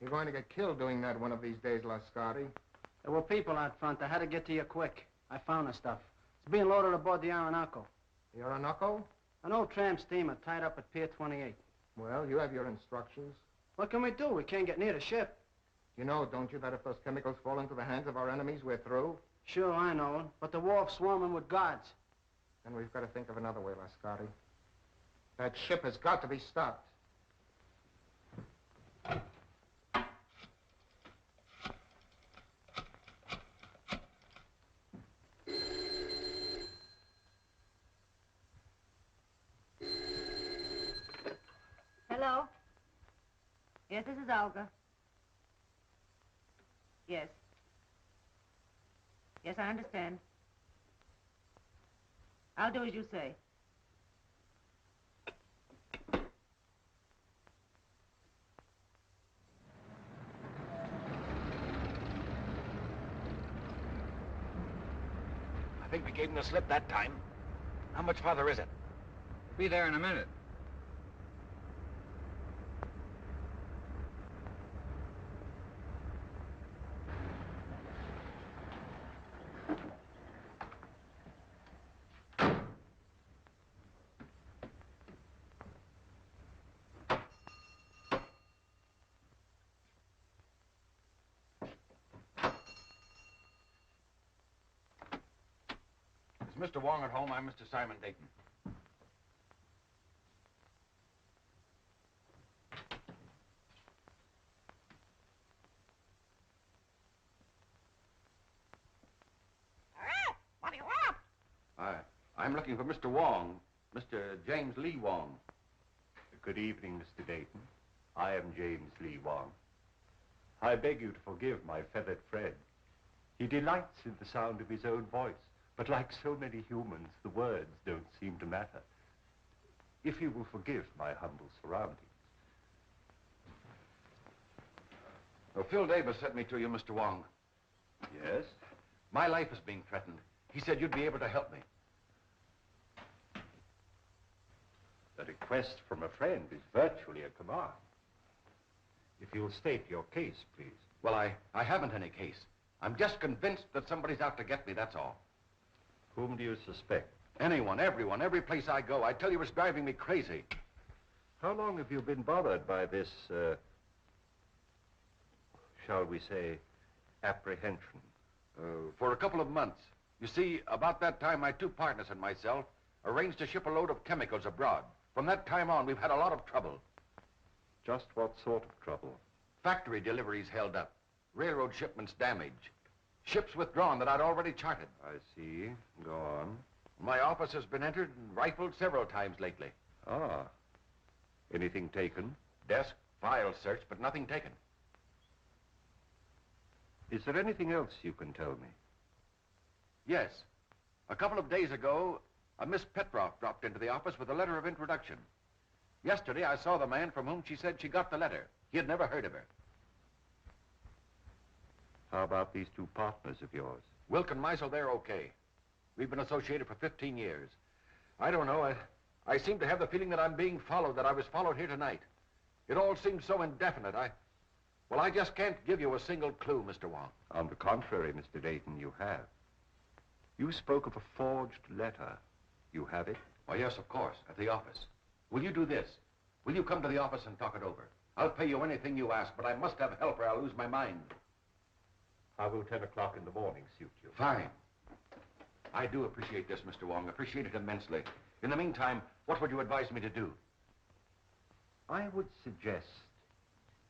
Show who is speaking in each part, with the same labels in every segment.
Speaker 1: You're going to get killed doing that one of these days, Lascari.
Speaker 2: There were people out front. I had to get to you quick. I found the stuff. It's being loaded aboard the Orinoco.
Speaker 1: The Orinoco?
Speaker 2: An old tramp steamer tied up at Pier 28.
Speaker 1: Well, you have your instructions.
Speaker 2: What can we do? We can't get near the ship.
Speaker 1: You know, don't you, that if those chemicals fall into the hands of our enemies, we're through?
Speaker 2: Sure, I know. But the wharf's swarming with guards.
Speaker 1: Then we've got to think of another way, Lascari. That ship has got to be stopped.
Speaker 3: Hello? Yes, this is Olga. Yes. Yes, I understand. I'll do as you say.
Speaker 4: I think we gave him the slip that time. How much farther is it?
Speaker 5: Be there in a minute.
Speaker 4: Is Mr. Wong at home? I'm Mr. Simon Dayton.
Speaker 3: What do you want?
Speaker 4: I'm looking for Mr. Wong, Mr. James Lee Wong.
Speaker 6: Good evening, Mr. Dayton. I am James Lee Wong. I beg you to forgive my feathered friend. He delights in the sound of his own voice, but like so many humans, the words don't seem to matter. If you will forgive my humble surroundings.
Speaker 4: Well, Phil Davis sent me to you, Mr. Wong.
Speaker 6: Yes?
Speaker 4: My life is being threatened. He said you'd be able to help me.
Speaker 6: A request from a friend is virtually a command. If you'll state your case, please.
Speaker 4: Well, I haven't any case. I'm just convinced that somebody's out to get me, that's all.
Speaker 6: Whom do you suspect?
Speaker 4: Anyone, everyone, every place I go. I tell you, it's driving me crazy.
Speaker 6: How long have you been bothered by this, shall we say, apprehension?
Speaker 4: For a couple of months. You see, about that time, my two partners and myself arranged to ship a load of chemicals abroad. From that time on, we've had a lot of trouble.
Speaker 6: Just what sort of trouble?
Speaker 4: Factory deliveries held up. Railroad shipments damaged. Ships withdrawn that I'd already charted.
Speaker 6: I see. Go on.
Speaker 4: My office has been entered and rifled several times lately.
Speaker 6: Ah. Anything taken?
Speaker 4: Desk, files searched, but nothing taken.
Speaker 6: Is there anything else you can tell me?
Speaker 4: Yes. A couple of days ago, a Miss Petroff dropped into the office with a letter of introduction. Yesterday, I saw the man from whom she said she got the letter. He had never heard of her.
Speaker 6: How about these two partners of yours?
Speaker 4: Wilk and Meisel, they're okay. We've been associated for 15 years. I don't know. I seem to have the feeling that I'm being followed, that I was followed here tonight. It all seems so indefinite. Well, I just can't give you a single clue, Mr. Wong.
Speaker 6: On the contrary, Mr. Dayton, you have. You spoke of a forged letter. You have it?
Speaker 4: Oh, yes, of course, at the office. Will you do this? Will you come to the office and talk it over? I'll pay you anything you ask, but I must have help or I'll lose my mind.
Speaker 6: How will 10 o'clock in the morning suit you?
Speaker 4: Fine. I do appreciate this, Mr. Wong. Appreciate it immensely. In the meantime, what would you advise me to do?
Speaker 6: I would suggest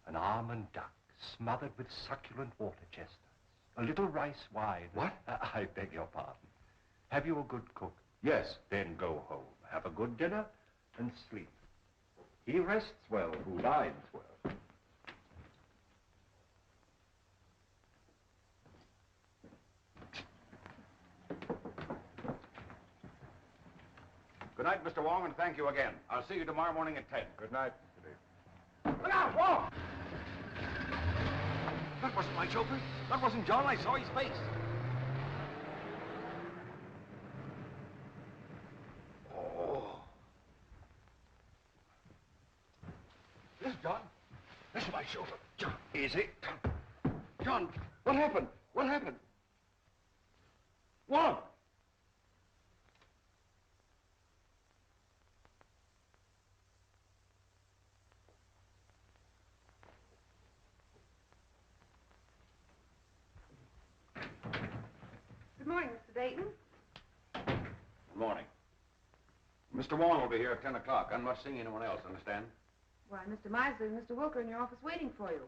Speaker 6: an almond duck smothered with succulent water chestnuts. A little rice wine.
Speaker 4: What?
Speaker 6: I beg your pardon. Have you a good cook?
Speaker 4: Yes.
Speaker 6: Then go home, have a good dinner, and sleep. He rests well who dines well.
Speaker 4: Good night, Mr. Wong, and thank you again. I'll see you tomorrow morning at 10.
Speaker 6: Good night, Mr. Dayton.
Speaker 4: Look out, Wong! That wasn't my chauffeur. That wasn't John. I saw his face. Oh. This is John. This is my chauffeur. John, easy. John, what happened? What happened? Wong!
Speaker 3: Good morning, Mr. Dayton.
Speaker 4: Good morning. Mr. Wong will be here at 10 o'clock. I'm not seeing anyone else, understand?
Speaker 3: Why, Mr. Miser and Mr. Wilker in your office waiting for you.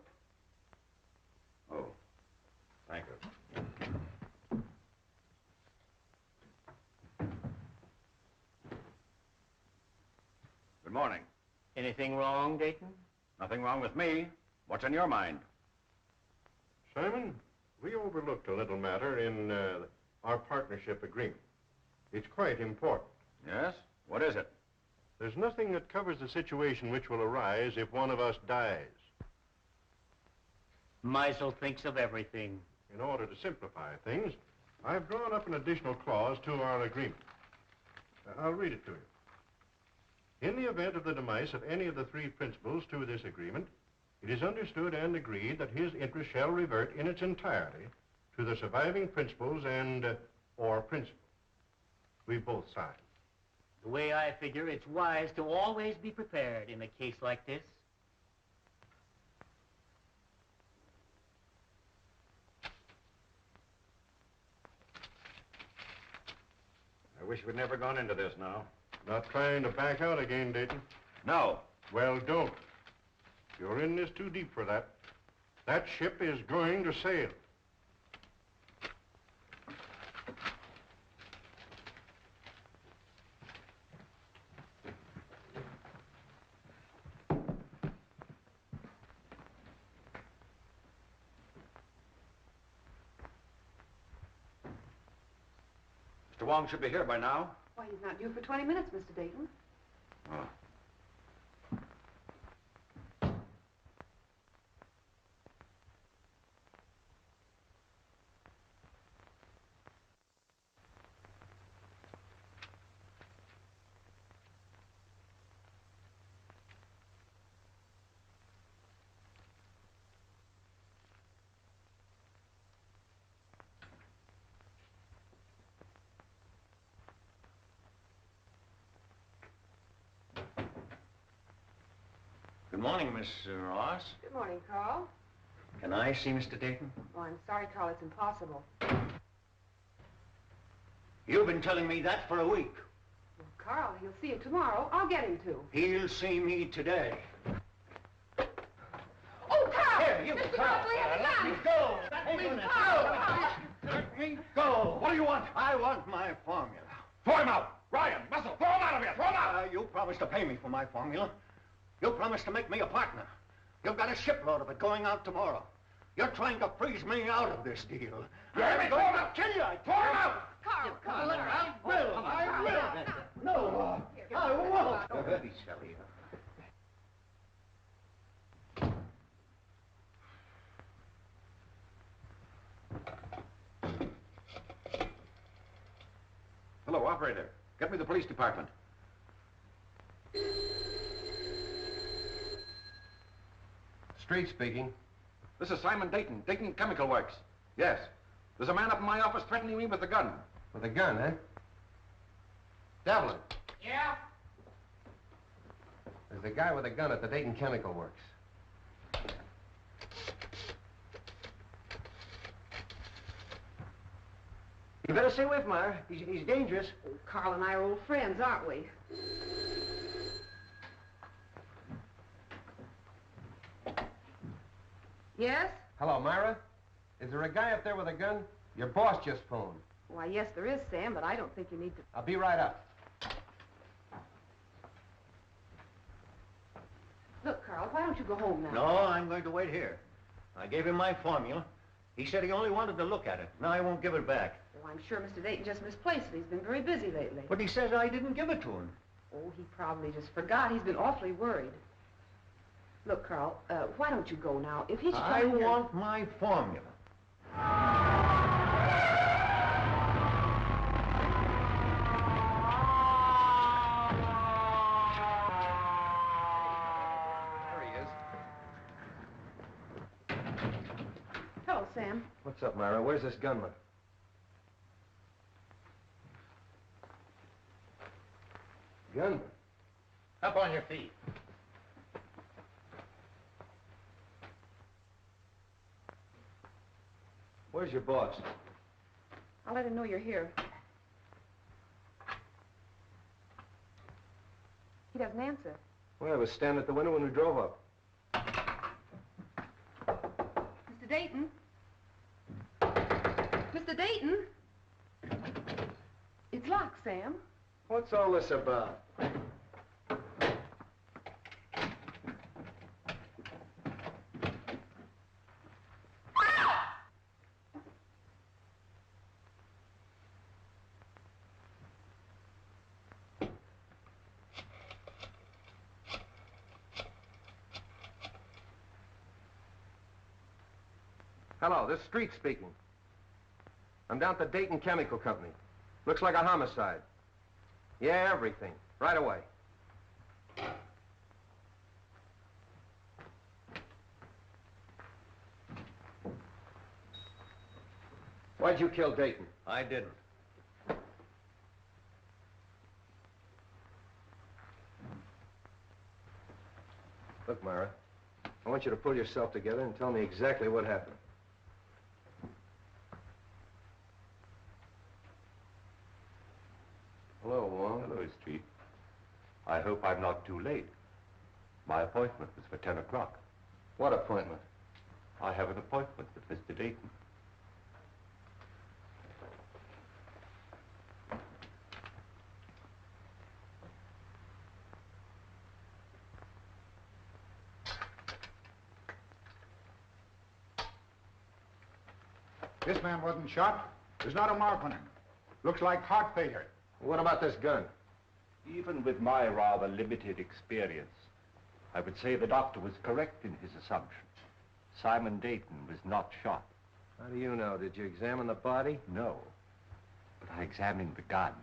Speaker 4: Oh, thank you. Good morning.
Speaker 2: Anything wrong, Dayton?
Speaker 4: Nothing wrong with me. What's on your mind?
Speaker 7: Simon, we overlooked a little matter in our partnership agreement. It's quite important.
Speaker 4: Yes? What is it?
Speaker 7: There's nothing that covers the situation which will arise if one of us dies.
Speaker 2: Meisel thinks of everything.
Speaker 7: In order to simplify things, I've drawn up an additional clause to our agreement. I'll read it to you. In the event of the demise of any of the three principals to this agreement, it is understood and agreed that his interest shall revert in its entirety to the surviving principals and or principal. We both signed.
Speaker 2: The way I figure, it's wise to always be prepared in a case like this.
Speaker 4: I wish we'd never gone into this now.
Speaker 7: Not trying to back out again, Dayton?
Speaker 4: No.
Speaker 7: Well, don't. You're in this too deep for that. That ship is going to sail.
Speaker 4: Mr. Wong should be here by now.
Speaker 3: Why, he's not due for 20 minutes, Mr. Dayton.
Speaker 4: Oh.
Speaker 8: Good morning, Miss Ross.
Speaker 3: Good morning, Carl.
Speaker 8: Can I see Mr. Dayton?
Speaker 3: Oh, I'm sorry, Carl. It's impossible.
Speaker 8: You've been telling me that for a week.
Speaker 3: Well, Carl, he'll see you tomorrow. I'll get him to.
Speaker 8: He'll see me today.
Speaker 3: Oh, Carl!
Speaker 8: Here, you,
Speaker 3: Mr.
Speaker 8: Carl.
Speaker 3: Mosley has a
Speaker 8: Let
Speaker 3: gun!
Speaker 8: me go! Let me go! Let me go!
Speaker 4: What do you want?
Speaker 8: I want my formula.
Speaker 4: Throw him out! Ryan, Muscle, throw him out of here! Throw him out!
Speaker 8: You promised to pay me for my formula. You promised to make me a partner. You've got a shipload of it going out tomorrow. You're trying to freeze me out of this deal.
Speaker 4: You hear me? Throw him out!
Speaker 8: Kill you!
Speaker 4: Throw him out!
Speaker 3: Carl, come on.
Speaker 8: I will! No, I won't! Don't be silly.
Speaker 4: Hello, operator. Get me the police department.
Speaker 1: Street speaking.
Speaker 4: This is Simon Dayton, Dayton Chemical Works. Yes. There's a man up in my office threatening me with a gun.
Speaker 1: With a gun, eh? Devlin.
Speaker 3: Yeah?
Speaker 1: There's a guy with a gun at the Dayton Chemical Works.
Speaker 8: You better stay away from her. He's dangerous.
Speaker 3: Oh, Carl and I are old friends, aren't we? Yes?
Speaker 1: Hello, Myra. Is there a guy up there with a gun? Your boss just phoned.
Speaker 3: Why, yes, there is, Sam, but I don't think you need to...
Speaker 1: I'll be right up.
Speaker 3: Look, Carl, why don't you go home now?
Speaker 8: No, I'm going to wait here. I gave him my formula. He said he only wanted to look at it. Now I won't give it back.
Speaker 3: Well, I'm sure Mr. Dayton just misplaced it. He's been very busy lately.
Speaker 8: But he says I didn't give it to him.
Speaker 3: Oh, he probably just forgot. He's been awfully worried. Look, Carl, why don't you go now? If he's
Speaker 8: I
Speaker 3: trying to...
Speaker 8: want my formula.
Speaker 4: There he is.
Speaker 1: What's up, Myra? Where's this gunman? Gunman?
Speaker 8: Up on your feet.
Speaker 1: Where's your boss?
Speaker 3: I'll let him know you're here. He doesn't answer.
Speaker 1: Well, I was standing at the window when we drove up.
Speaker 3: Mr. Dayton? Mr. Dayton? It's locked, Sam.
Speaker 1: What's all this about? Hello, this is Street speaking. I'm down at the Dayton Chemical Company. Looks like a homicide. Yeah, everything. Right away. Why'd you kill Dayton?
Speaker 6: I didn't.
Speaker 1: Look, Myra, I want you to pull yourself together and tell me exactly what happened. Hello, Wong.
Speaker 6: Hello, Street. I hope I'm not too late. My appointment was for 10 o'clock.
Speaker 1: What appointment?
Speaker 6: I have an appointment with Mr. Dayton.
Speaker 9: This man wasn't shot. There's not a mark on him. Looks like heart failure.
Speaker 1: What about this gun?
Speaker 6: Even with my rather limited experience, I would say the doctor was correct in his assumption. Simon Dayton was not shot.
Speaker 1: How do you know? Did you examine the body?
Speaker 6: No, but I examined the gun.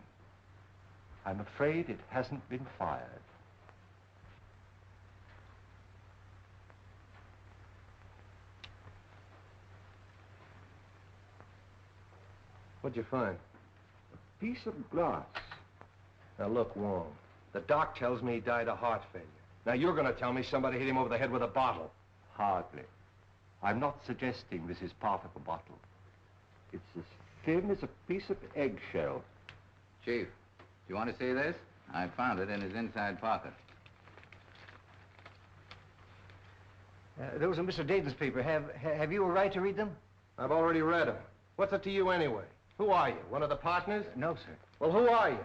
Speaker 6: I'm afraid it hasn't been fired.
Speaker 1: What'd you find?
Speaker 6: A piece of glass.
Speaker 1: Now, look, Wong, the doc tells me he died of heart failure. Now, you're going to tell me somebody hit him over the head with a bottle.
Speaker 6: Hardly. I'm not suggesting this is part of a bottle. It's as thin as a piece of eggshell.
Speaker 5: Chief, do you want to see this? I found it in his inside pocket.
Speaker 2: Those are Mr. Dayton's papers. Have you a right to read them?
Speaker 1: I've already read them. What's it to you anyway? Who are you? One of the partners?
Speaker 2: No, sir.
Speaker 1: Well, who are you?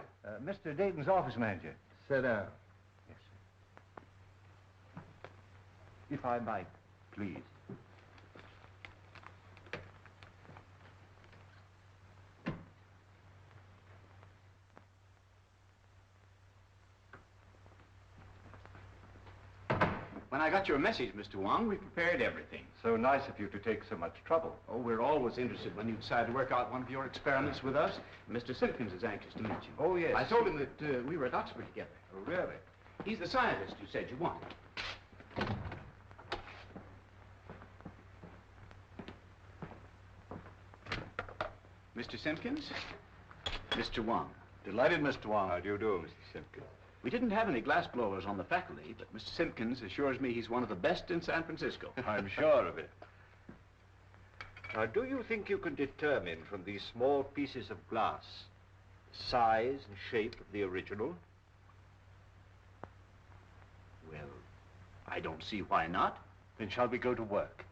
Speaker 2: Mr. Dayton's office manager.
Speaker 1: Sit down.
Speaker 2: Yes, sir.
Speaker 6: If I might, please.
Speaker 10: When I got your message, Mr. Wong, we prepared everything.
Speaker 6: So nice of you to take so much trouble.
Speaker 10: Oh, we're always interested when you decide to work out one of your experiments with us. Mr. Simpkins is anxious to meet you.
Speaker 6: Oh, yes.
Speaker 10: I told him that we were at Oxford together.
Speaker 6: Oh, really?
Speaker 10: He's the scientist you said you wanted. Mr. Simpkins? Mr. Wong.
Speaker 6: Delighted, Mr. Wong. How do you do, Mr. Simpkins?
Speaker 10: We didn't have any glass blowers on the faculty, but Mr. Simpkins assures me he's one of the best in San Francisco.
Speaker 6: I'm sure of it. Now, do you think you can determine from these small pieces of glass the size and shape of the original?
Speaker 10: Well, I don't see why not.
Speaker 6: Then shall we go to work?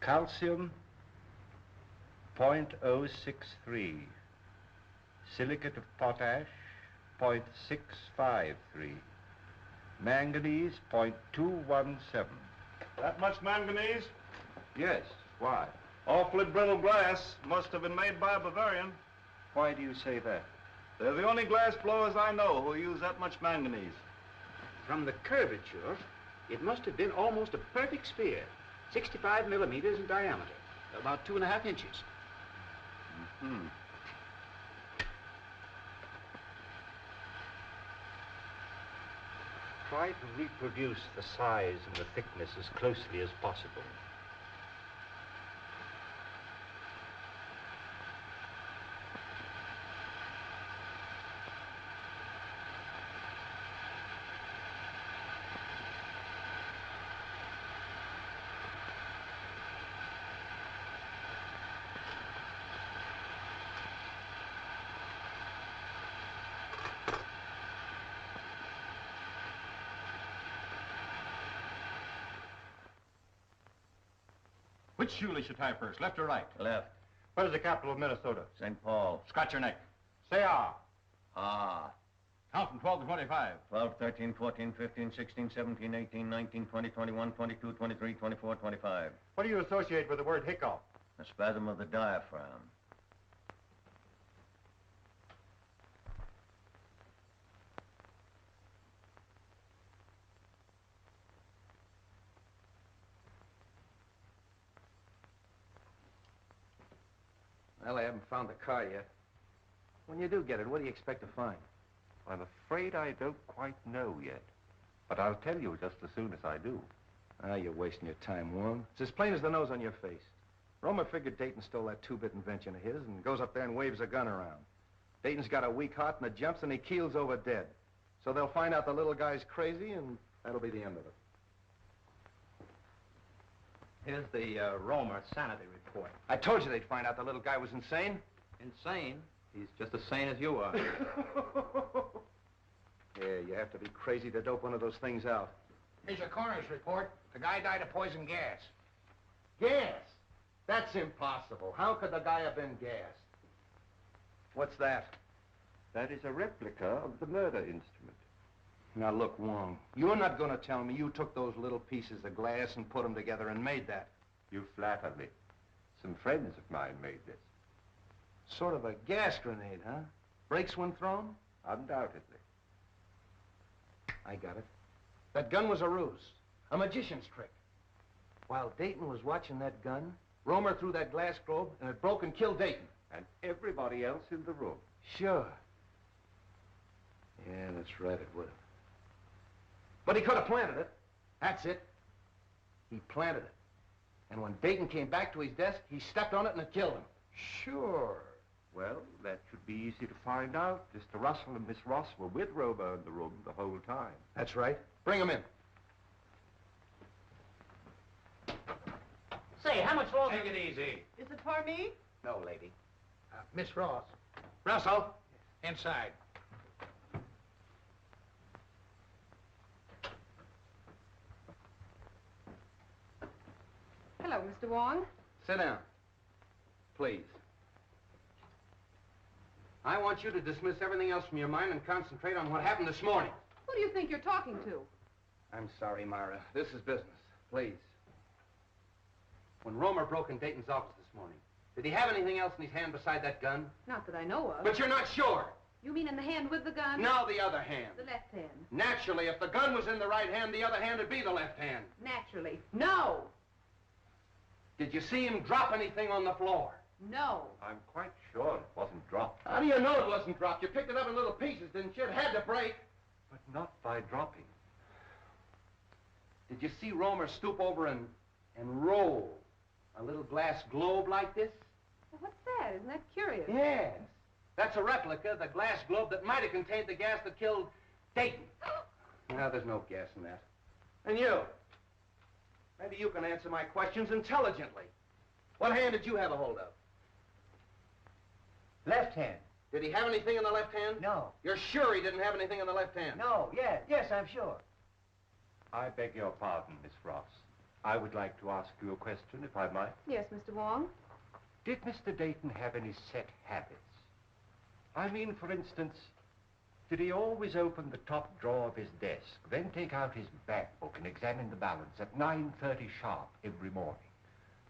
Speaker 6: Calcium, 0.063. Silicate of potash, 0.653. Manganese, 0.217.
Speaker 9: That much manganese?
Speaker 6: Yes, why?
Speaker 9: Awfully brittle glass. Must have been made by a Bavarian.
Speaker 6: Why do you say that?
Speaker 9: They're the only glass blowers I know who use that much manganese.
Speaker 10: From the curvature, It must have been almost a perfect sphere, 65 millimeters in diameter, about 2.5 inches.
Speaker 6: Mm-hmm. Try to reproduce the size and the thickness as closely as possible.
Speaker 11: Which shoe leash you tie first, left or right?
Speaker 7: Left. What is the capital of Minnesota?
Speaker 11: St. Paul. Scratch your neck.
Speaker 7: Say ah.
Speaker 11: Ah. Count from 12 to 25.
Speaker 7: 12, 13, 14, 15, 16, 17, 18, 19, 20, 21, 22, 23, 24, 25. What do you associate with the word hiccough? A spasm of the diaphragm.
Speaker 1: Well, I haven't found the car yet. When you do get it, what do you expect to find?
Speaker 6: I'm afraid I don't quite know yet. But I'll tell you just as soon as I do.
Speaker 1: Ah, you're wasting your time, Wong. It's as plain as the nose on your face. Roma figured Dayton stole that two-bit invention of his and goes up there and waves a gun around. Dayton's got a weak heart and it jumps and he keels over dead. So they'll find out the little guy's crazy and that'll be the end of it.
Speaker 2: Here's the Roma sanity report.
Speaker 1: I told you they'd find out the little guy was insane.
Speaker 2: Insane? He's just as sane as you are.
Speaker 1: Yeah, you have to be crazy to dope one of those things out.
Speaker 8: Here's your coroner's report. The guy died of poison gas.
Speaker 1: Gas? That's impossible. How could the guy have been gassed? What's that?
Speaker 6: That is a replica of the murder instrument.
Speaker 1: Now, look, Wong, you're not going to tell me you took those little pieces of glass and put them together and made that.
Speaker 6: You flatter me. Some friends of mine made this.
Speaker 1: Sort of a gas grenade, huh? Brakes when thrown?
Speaker 6: Undoubtedly.
Speaker 1: I got it. That gun was a ruse, a magician's trick. While Dayton was watching that gun, Romer threw that glass globe and it broke and killed Dayton.
Speaker 6: And everybody else in the room.
Speaker 1: Sure. Yeah, that's right, it would have. But he could have planted it. That's it. He planted it. And when Dayton came back to his desk, he stepped on it and it killed him.
Speaker 6: Sure. Well, that should be easy to find out. Mr. Russell and Miss Ross were with Romer in the room the whole time.
Speaker 1: That's right. Bring him in.
Speaker 8: Say, how much longer?
Speaker 10: Take it easy.
Speaker 3: Is it for me?
Speaker 10: No, lady.
Speaker 8: Miss Ross.
Speaker 1: Russell.
Speaker 8: Inside.
Speaker 3: Hello, Mr. Wong.
Speaker 1: Sit down. Please. I want you to dismiss everything else from your mind and concentrate on what happened this morning.
Speaker 3: Who do you think you're talking to?
Speaker 1: I'm sorry, Myra. This is business. Please. When Romer broke in Dayton's office this morning, did he have anything else in his hand beside that gun?
Speaker 3: Not that I know of.
Speaker 1: But you're not sure.
Speaker 3: You mean in the hand with the gun?
Speaker 1: No, the other hand.
Speaker 3: The left hand.
Speaker 1: Naturally, if the gun was in the right hand, the other hand would be the left hand.
Speaker 3: Naturally. No!
Speaker 1: Did you see him drop anything on the floor?
Speaker 3: No.
Speaker 6: I'm quite sure it wasn't dropped.
Speaker 1: How do you know it wasn't dropped? You picked it up in little pieces, didn't you? It had to break.
Speaker 6: But not by dropping.
Speaker 1: Did you see Romer stoop over and roll a little glass globe like this?
Speaker 3: Well, what's that? Isn't that curious?
Speaker 1: Yes. That's a replica of the glass globe that might have contained the gas that killed Dayton. No, there's no gas in that. And you? Maybe you can answer my questions intelligently. What hand did you have a hold of?
Speaker 8: Left hand.
Speaker 1: Did he have anything in the left hand?
Speaker 8: No.
Speaker 1: You're sure he didn't have anything in the left hand?
Speaker 8: No, yes, I'm sure.
Speaker 6: I beg your pardon, Miss Ross. I would like to ask you a question, if I might.
Speaker 3: Yes, Mr. Wong.
Speaker 6: Did Mr. Dayton have any set habits? I mean, for instance, did he always open the top drawer of his desk, then take out his bank book and examine the balance at 9:30 sharp every morning?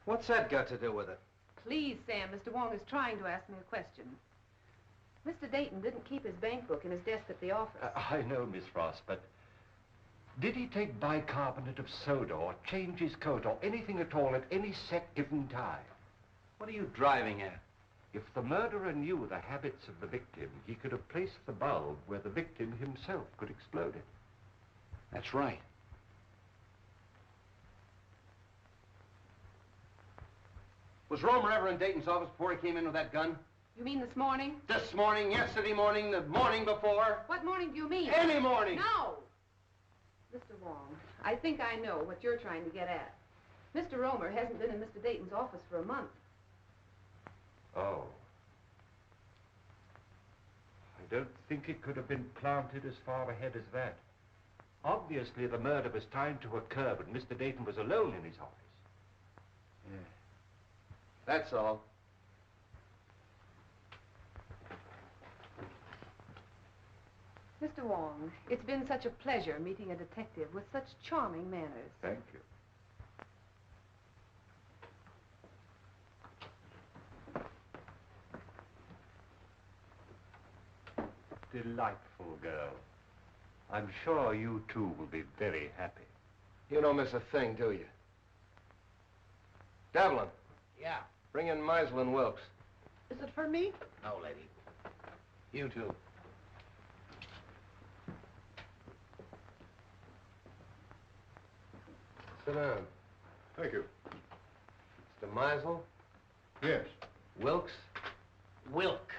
Speaker 1: What's that got to do with it?
Speaker 3: Please, Sam, Mr. Wong is trying to ask me a question. Mr. Dayton didn't keep his bank book in his desk at the office.
Speaker 6: I know, Miss Ross, but Did he take bicarbonate of soda or change his coat or anything at all at any set given time?
Speaker 1: What are you driving at?
Speaker 6: If the murderer knew the habits of the victim, he could have placed the bulb where the victim himself could explode it.
Speaker 10: That's right.
Speaker 12: Was Romer ever in Dayton's office before he came in with that gun?
Speaker 3: You mean this morning?
Speaker 12: This morning, yesterday morning, the morning before?
Speaker 3: What morning do you mean?
Speaker 12: Any morning!
Speaker 3: No! Mr. Wong, I think I know what you're trying to get at. Mr. Romer hasn't been in Mr. Dayton's office for a month.
Speaker 6: Oh. I don't think it could have been planted as far ahead as that. Obviously, the murder was timed to occur, but Mr. Dayton was alone in his office.
Speaker 12: Yeah. That's all.
Speaker 3: Mr. Wong, it's been such a pleasure meeting a detective with such charming manners.
Speaker 6: Thank you. Delightful girl. I'm sure you two will be very happy.
Speaker 12: You don't miss a thing, do you? Devlin,
Speaker 5: Yeah.
Speaker 12: bring in Meisel and Wilkes.
Speaker 3: Is it for me?
Speaker 5: No, lady. You too.
Speaker 12: Sit down.
Speaker 7: Thank you.
Speaker 12: Mr. Meisel,
Speaker 7: Yes.
Speaker 12: Wilkes,
Speaker 5: Wilk.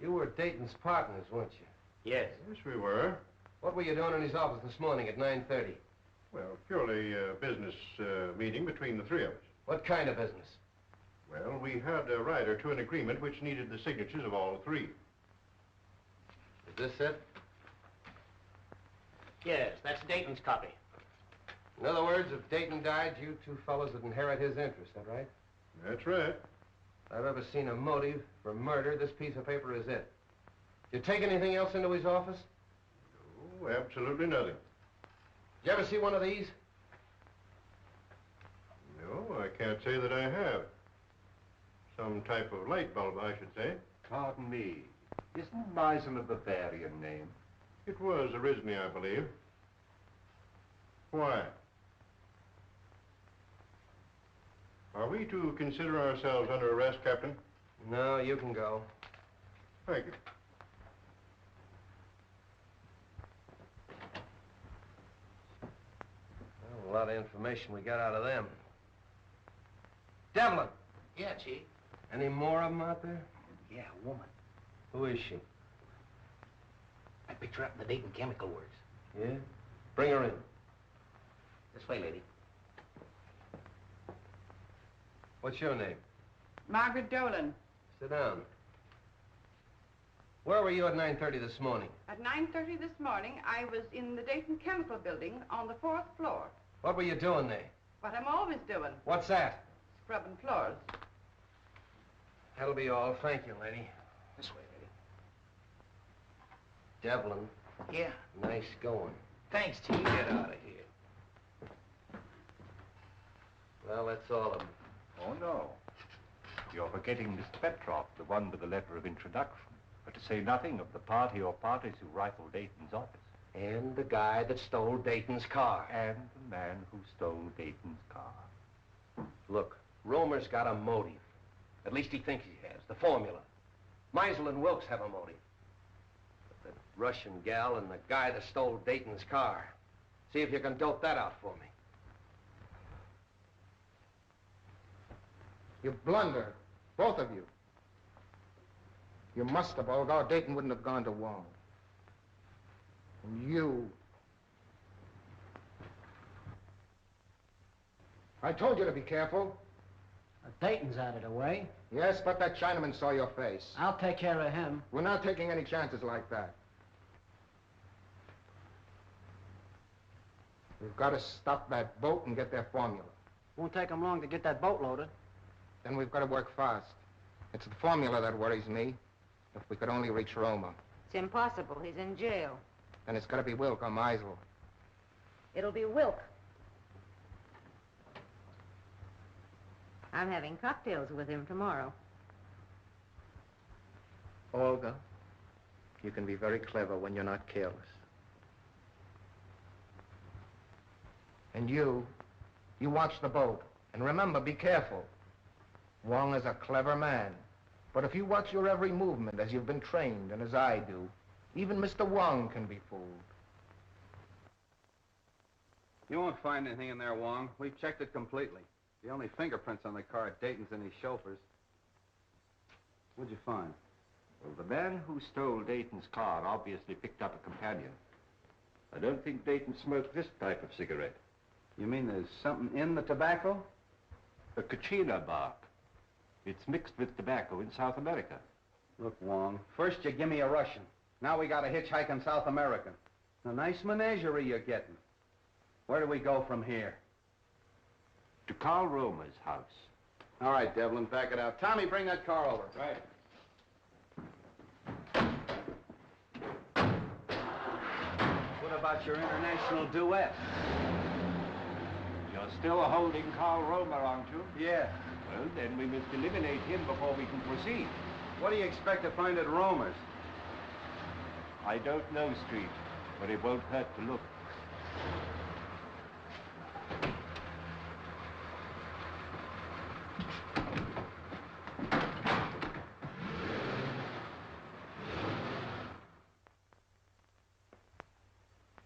Speaker 12: you were Dayton's partners, weren't you?
Speaker 5: Yes.
Speaker 7: Yes, we were.
Speaker 12: What were you doing in his office this morning at 9:30?
Speaker 7: Well, purely a business meeting between the three of us.
Speaker 12: What kind of business?
Speaker 7: Well, we had a rider to an agreement which needed the signatures of all three.
Speaker 12: Is this it?
Speaker 5: Yes, that's Dayton's copy.
Speaker 12: In other words, if Dayton died, you two fellows would inherit his interest, is that right?
Speaker 7: That's right.
Speaker 12: If I've ever seen a motive for murder, this piece of paper is it. Did you take anything else into his office?
Speaker 7: Oh, absolutely nothing.
Speaker 12: Did you ever see one of these?
Speaker 7: No, I can't say that I have. Some type of light bulb, I should say.
Speaker 6: Pardon me. Isn't Meisel a Bavarian name?
Speaker 7: It was originally, I believe. Why? Are we to consider ourselves under arrest, Captain?
Speaker 12: No, you can go.
Speaker 7: Thank you.
Speaker 12: Well, a lot of information we got out of them. Devlin,
Speaker 5: Yeah, Chief.
Speaker 12: any more of them out there?
Speaker 5: Yeah, a woman.
Speaker 12: Who is she?
Speaker 5: I picked her up in the Dayton Chemical Works.
Speaker 12: Yeah? Bring her in.
Speaker 5: This way, lady.
Speaker 12: What's your name?
Speaker 13: Margaret Dolan.
Speaker 12: Sit down. Where were you at 9:30 this morning?
Speaker 13: At 9:30 this morning, I was in the Dayton Chemical Building on the 4th floor.
Speaker 12: What were you doing there?
Speaker 13: What I'm always doing,
Speaker 12: What's that?
Speaker 13: scrubbing floors.
Speaker 12: That'll be all. Thank you, lady.
Speaker 5: This way, lady.
Speaker 12: Devlin,
Speaker 5: Yeah.
Speaker 12: nice going.
Speaker 5: Thanks, Chief. Get out of here.
Speaker 12: Well, that's all of them.
Speaker 6: Oh, no. You're forgetting Mr. Petroff, the one with the letter of introduction. But to say nothing of the party or parties who rifled Dayton's office.
Speaker 12: And the guy that stole Dayton's car.
Speaker 6: And the man who stole Dayton's car.
Speaker 12: Look, Romer's got a motive. At least he thinks he has. The formula. Meisel and Wilkes have a motive. But the Russian gal and the guy that stole Dayton's car. See if you can dope that out for me.
Speaker 9: You blunder, both of you. You must have, although Dayton wouldn't have gone to Wong. And you... I told you to be careful.
Speaker 2: Dayton's out of the way.
Speaker 9: Yes, but that Chinaman saw your face.
Speaker 2: I'll take care of him.
Speaker 9: We're not taking any chances like that. We've got to stop that boat and get their formula.
Speaker 2: Won't take him long to get that boat loaded.
Speaker 9: Then we've got to work fast. It's the formula that worries me. If we could only reach Roma.
Speaker 14: It's impossible. He's in jail.
Speaker 9: Then it's got to be Wilk or Meisel.
Speaker 14: It'll be Wilk. I'm having cocktails with him tomorrow.
Speaker 9: Olga, you can be very clever when you're not careless. And you watch the boat. And remember, be careful. Wong is a clever man. But if you watch your every movement as you've been trained and as I do, even Mr. Wong can be fooled.
Speaker 2: You won't find anything in there, Wong. We've checked it completely. The only fingerprints on the car are Dayton's and his chauffeur's. What'd you find?
Speaker 6: Well, the man who stole Dayton's car obviously picked up a companion. I don't think Dayton smoked this type of cigarette.
Speaker 2: You mean there's something in the tobacco?
Speaker 6: A Kachina bark. It's mixed with tobacco in South America.
Speaker 2: Look, Wong, first you give me a Russian. Now we got a hitchhike in South America. A nice menagerie you're getting. Where do we go from here?
Speaker 6: To Karl Romer's house.
Speaker 2: All right, Devlin, back it out. Tommy, bring that car over.
Speaker 6: Right.
Speaker 2: What about your international duet?
Speaker 6: You're still holding Karl Romer, aren't you?
Speaker 2: Yeah.
Speaker 6: Well, then we must eliminate him before we can proceed.
Speaker 2: What do you expect to find at Romer's?
Speaker 6: I don't know, Street, but it won't hurt to look.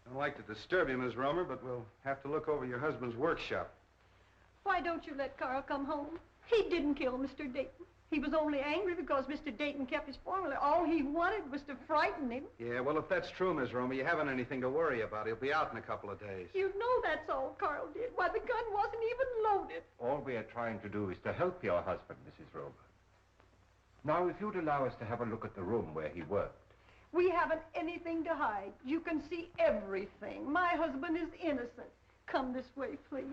Speaker 2: Don't like to disturb you, Miss Romer, but we'll have to look over your husband's workshop.
Speaker 15: Why don't you let Carl come home? He didn't kill Mr. Dayton. He was only angry because Mr. Dayton kept his formula. All he wanted was to frighten him.
Speaker 2: Yeah, well, if that's true, Miss Romer, you haven't anything to worry about. He'll be out in a couple of days.
Speaker 15: You know that's all Carl did. Why, the gun wasn't even loaded.
Speaker 6: All we are trying to do is to help your husband, Mrs. Romer. Now, if you'd allow us to have a look at the room where he worked.
Speaker 15: We haven't anything to hide. You can see everything. My husband is innocent. Come this way, please.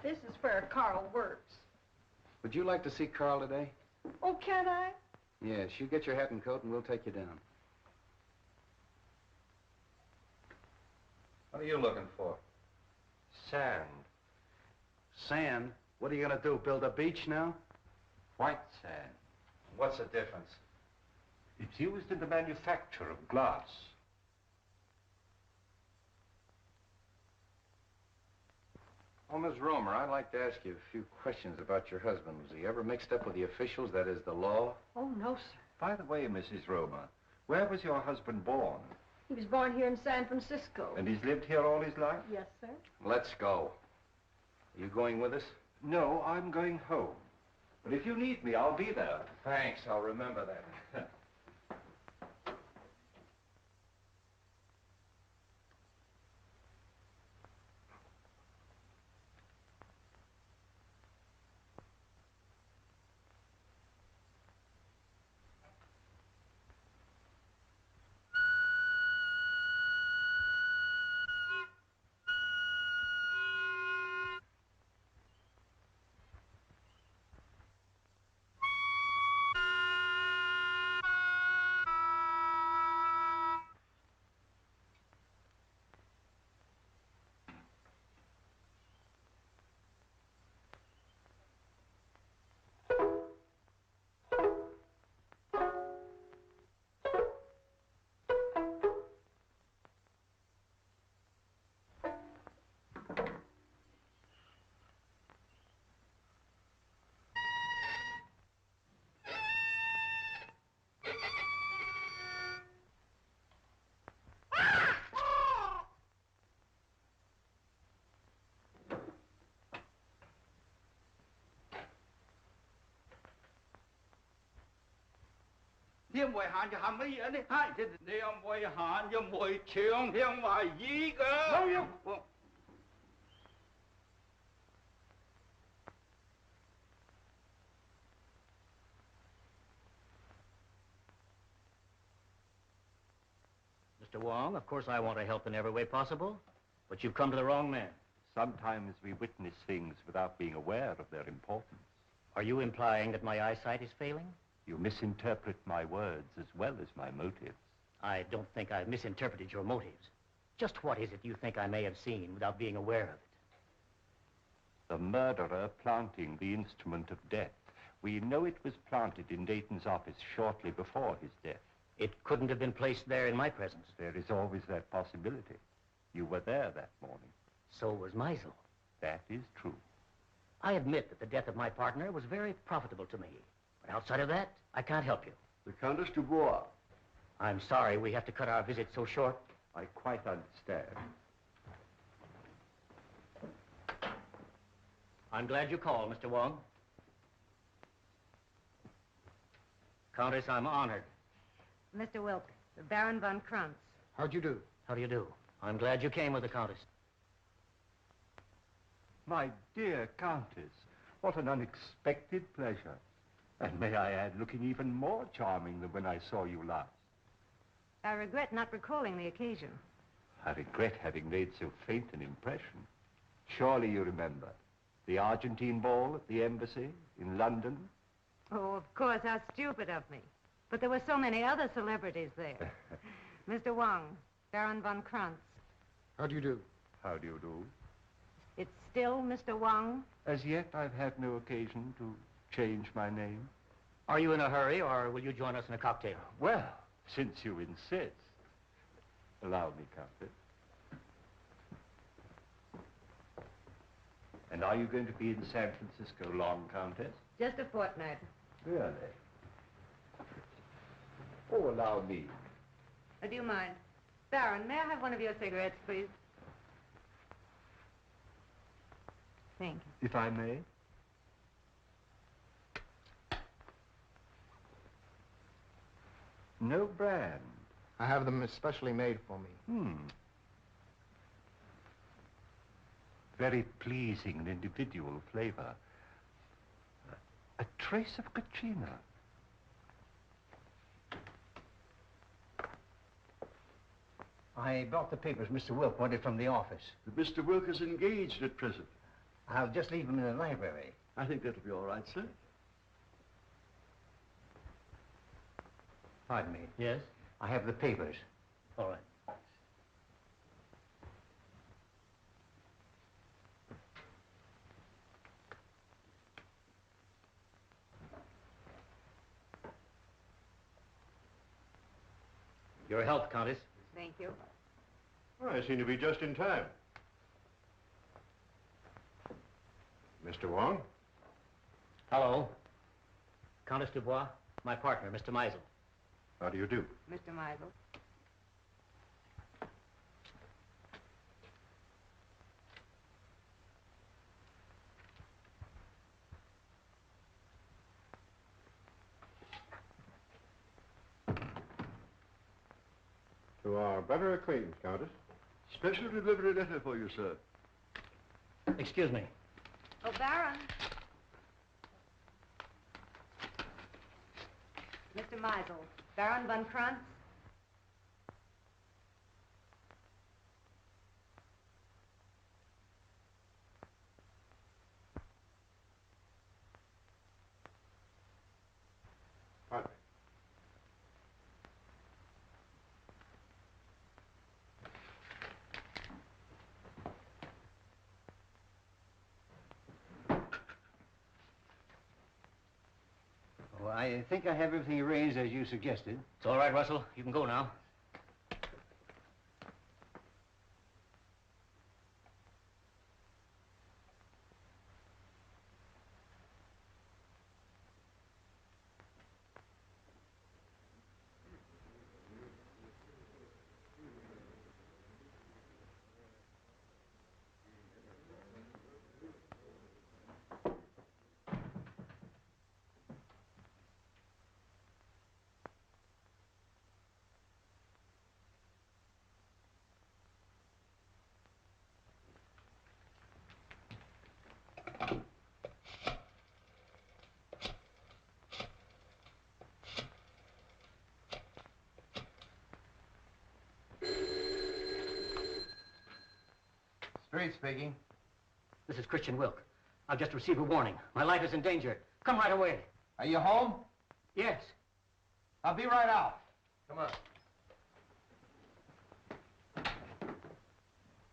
Speaker 15: This is where Carl works.
Speaker 2: Would you like to see Carl today?
Speaker 15: Oh, can I?
Speaker 2: Yes, you get your hat and coat and we'll take you down. What are you looking for?
Speaker 6: Sand.
Speaker 2: Sand? What are you going to do, build a beach now?
Speaker 6: White sand.
Speaker 2: What's the difference?
Speaker 6: It's used in the manufacture of glass.
Speaker 2: Oh, Miss Romer, I'd like to ask you a few questions about your husband. Was he ever mixed up with the officials, that is, the law?
Speaker 15: Oh, no, sir.
Speaker 6: By the way, Mrs. Romer, where was your husband born?
Speaker 15: He was born here in San Francisco.
Speaker 6: And he's lived here all his life?
Speaker 15: Yes, sir.
Speaker 2: Let's go. Are you going with us?
Speaker 6: No, I'm going home. But if you need me, I'll be there.
Speaker 2: Thanks, I'll remember that.
Speaker 16: Mr. Wong, of course I want to help in every way possible, but you've come to the wrong man.
Speaker 6: Sometimes we witness things without being aware of their importance.
Speaker 16: Are you implying that my eyesight is failing?
Speaker 6: You misinterpret my words as well as my motives.
Speaker 16: I don't think I've misinterpreted your motives. Just what is it you think I may have seen without being aware of it?
Speaker 6: The murderer planting the instrument of death We know it was planted in Dayton's office shortly before his death.
Speaker 16: It couldn't have been placed there in my presence.
Speaker 6: There is always that possibility. You were there that morning.
Speaker 16: So was Meisel.
Speaker 6: That is true.
Speaker 16: I admit that the death of my partner was very profitable to me. But outside of that, I can't help you.
Speaker 17: The Countess Dubois.
Speaker 16: I'm sorry we have to cut our visit so short.
Speaker 6: I quite understand.
Speaker 16: I'm glad you called, Mr. Wong. Countess, I'm honored.
Speaker 14: Mr. Wilk, the Baron von Krantz.
Speaker 9: How'd you do?
Speaker 16: How do you do? I'm glad you came with the Countess.
Speaker 6: My dear Countess, what an unexpected pleasure. And may I add, looking even more charming than when I saw you last.
Speaker 14: I regret not recalling the occasion.
Speaker 6: I regret having made so faint an impression. Surely you remember the Argentine ball at the embassy in London?
Speaker 14: Oh, of course, how stupid of me. But there were so many other celebrities there. Mr. Wong, Baron von Krantz.
Speaker 9: How do you do?
Speaker 6: How do you do?
Speaker 14: It's still Mr. Wong?
Speaker 6: As yet, I've had no occasion to change my name.
Speaker 16: Are you in a hurry, or will you join us in a cocktail?
Speaker 6: Well, since you insist. Allow me, Countess. And are you going to be in San Francisco long, Countess?
Speaker 14: Just a fortnight.
Speaker 6: Really? Oh, allow me.
Speaker 14: Do you mind? Baron, may I have one of your cigarettes, please? Thank you.
Speaker 6: If I may? No brand.
Speaker 9: I have them especially made for me.
Speaker 6: Very pleasing and individual flavor. A trace of Kachina.
Speaker 10: I brought the papers Mr. Wilk wanted from the office.
Speaker 17: Mr. Wilk is engaged at present.
Speaker 10: I'll just leave them in the library.
Speaker 17: I think that'll be all right, sir.
Speaker 10: Pardon me.
Speaker 16: Yes?
Speaker 10: I have the papers.
Speaker 16: All right. Your health, Countess.
Speaker 14: Thank you.
Speaker 7: Well, I seem to be just in time. Mr. Wong?
Speaker 16: Hello. Countess Dubois, my partner, Mr. Meisel.
Speaker 7: How do you do?
Speaker 14: Mr. Meisel.
Speaker 7: To our better acquaintance, Countess.
Speaker 17: Special delivery letter for you, sir.
Speaker 16: Excuse me.
Speaker 14: Oh, Baron. Mr. Meisel, Baron von Krantz.
Speaker 7: Pardon me.
Speaker 10: Well, I think I have everything arranged as you suggested.
Speaker 16: It's all right, Russell. You can go now.
Speaker 9: Street speaking.
Speaker 16: This is Christian Wilk. I've just received a warning. My life is in danger. Come right away.
Speaker 9: Are you home?
Speaker 16: Yes.
Speaker 9: I'll be right out. Come on.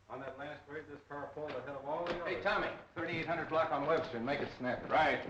Speaker 11: On that last grade, this car pulled ahead of all the others.
Speaker 9: Hey, Tommy, 3800 block on Webster, and make it snappy.
Speaker 11: Right.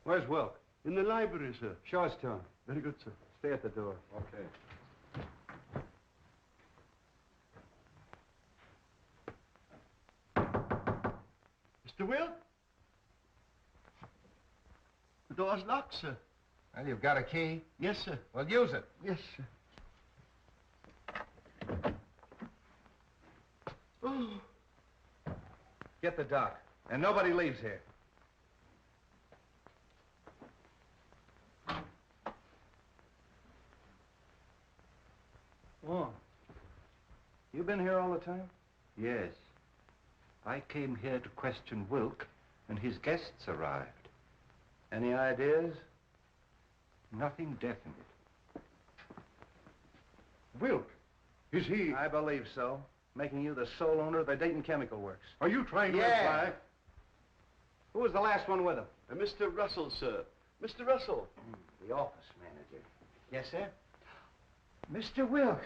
Speaker 2: Where's Wilk?
Speaker 17: In the library, sir.
Speaker 2: Show us to him.
Speaker 17: Very good, sir.
Speaker 2: Stay at the door.
Speaker 4: Okay.
Speaker 17: Mr. Wilk? The door's locked, sir.
Speaker 9: Well, you've got a key?
Speaker 17: Yes, sir.
Speaker 9: Well, use it.
Speaker 17: Yes, sir. Oh.
Speaker 1: Get the doc. And nobody leaves here.
Speaker 2: Wong, you been here all the time?
Speaker 6: Yes. I came here to question Wilk, and his guests arrived.
Speaker 2: Any ideas?
Speaker 6: Nothing definite.
Speaker 7: Wilk, is he...
Speaker 1: I believe so. Making you the sole owner of the Dayton Chemical Works.
Speaker 7: Are you trying to
Speaker 1: Yeah.
Speaker 7: imply...
Speaker 2: Who was the last one with him?
Speaker 17: Mr. Russell, sir. Mr. Russell.
Speaker 2: The office manager.
Speaker 8: Yes, sir?
Speaker 2: Mr. Wilk.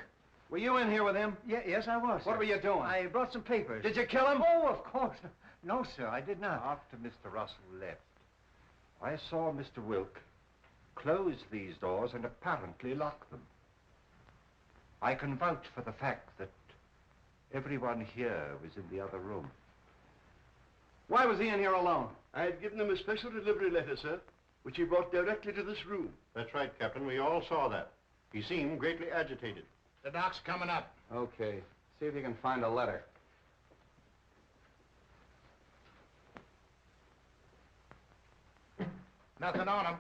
Speaker 2: Were you in here with him?
Speaker 8: Yes, I was.
Speaker 2: What
Speaker 8: sir.
Speaker 2: were you doing?
Speaker 8: I brought some papers.
Speaker 2: Did you kill him?
Speaker 8: Oh, of course. No, sir, I did not.
Speaker 6: After Mr. Russell left, I saw Mr. Wilk close these doors and apparently lock them. I can vouch for the fact that everyone here was in the other room.
Speaker 2: Why was he in here alone?
Speaker 17: I had given him a special delivery letter, sir, which he brought directly to this room.
Speaker 7: That's right, Captain. We all saw that. He seemed greatly agitated.
Speaker 9: The doc's coming up.
Speaker 2: Okay. See if you can find a letter.
Speaker 9: Nothing on him.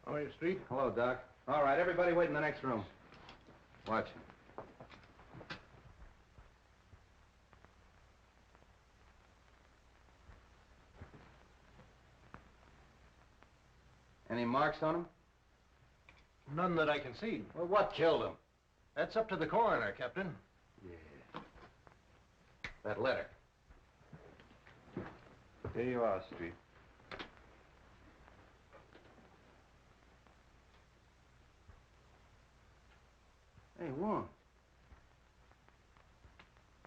Speaker 7: Oh, you Street?
Speaker 2: Hello, Doc. All right, everybody wait in the next room. Watch him. Any marks on him?
Speaker 1: None that I can see.
Speaker 2: Well, what killed him?
Speaker 1: That's up to the coroner, Captain.
Speaker 2: Yeah. That letter.
Speaker 6: Here you are, Street.
Speaker 2: Hey, Wong.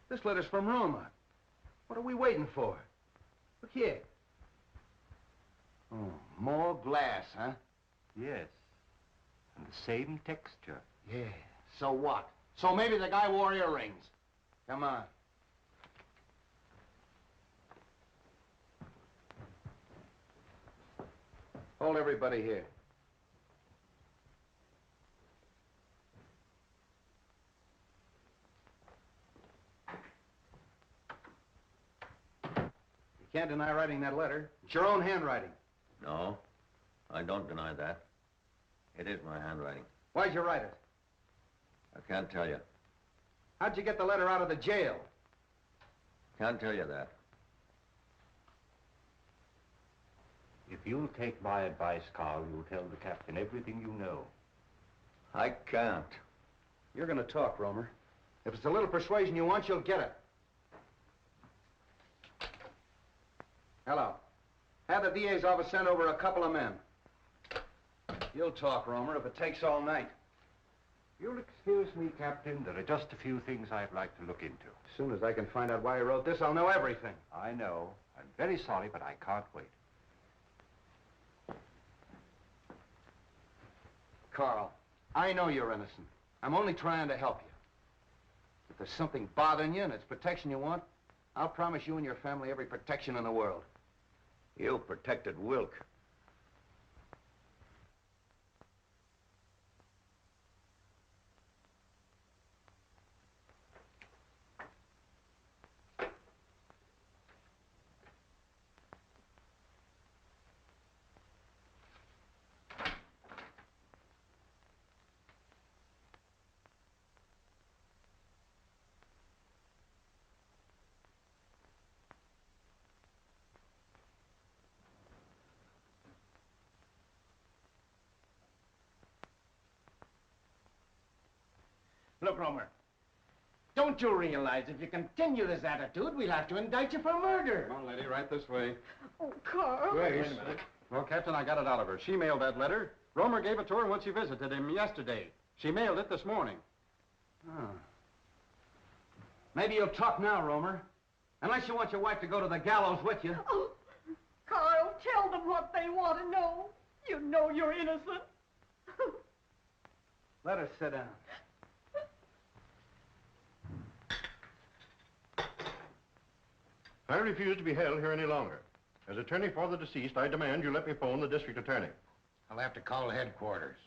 Speaker 2: This letter's from Roma. What are we waiting for? Look here. Oh, more glass, huh?
Speaker 6: Yes. And the same texture.
Speaker 2: Yeah. So what? So maybe the guy wore earrings. Come on. Hold everybody here. You can't deny writing that letter. It's your own handwriting.
Speaker 18: No, I don't deny that. It is my handwriting.
Speaker 2: Why'd you write it?
Speaker 18: I can't tell you.
Speaker 2: How'd you get the letter out of the jail?
Speaker 18: Can't tell you that.
Speaker 6: If you'll take my advice, Carl, you'll tell the captain everything you know.
Speaker 18: I can't.
Speaker 2: You're gonna talk, Romer. If it's a little persuasion you want, you'll get it. Hello. Have the DA's office send over a couple of men. You'll talk, Romer, if it takes all night.
Speaker 6: You'll excuse me, Captain. There are just a few things I'd like to look into.
Speaker 2: As soon as I can find out why he wrote this, I'll know everything.
Speaker 6: I know. I'm very sorry, but I can't wait.
Speaker 2: Carl, I know you're innocent. I'm only trying to help you. If there's something bothering you and it's protection you want, I'll promise you and your family every protection in the world.
Speaker 18: You protected Wilk.
Speaker 9: Look, Romer. Don't you realize if you continue this attitude, we'll have to indict you for murder?
Speaker 10: Come on, lady, right this way.
Speaker 15: Oh, Carl.
Speaker 10: Wait a minute. Well, Captain, I got it out of her. She mailed that letter. Romer gave it to her once she visited him yesterday. She mailed it this morning.
Speaker 2: Oh. Maybe you'll talk now, Romer. Unless you want your wife to go to the gallows with you.
Speaker 15: Oh. Carl, tell them what they want to know. You know you're innocent.
Speaker 2: Let her sit down.
Speaker 7: I refuse to be held here any longer. As attorney for the deceased, I demand you let me phone the district attorney.
Speaker 9: I'll have to call headquarters.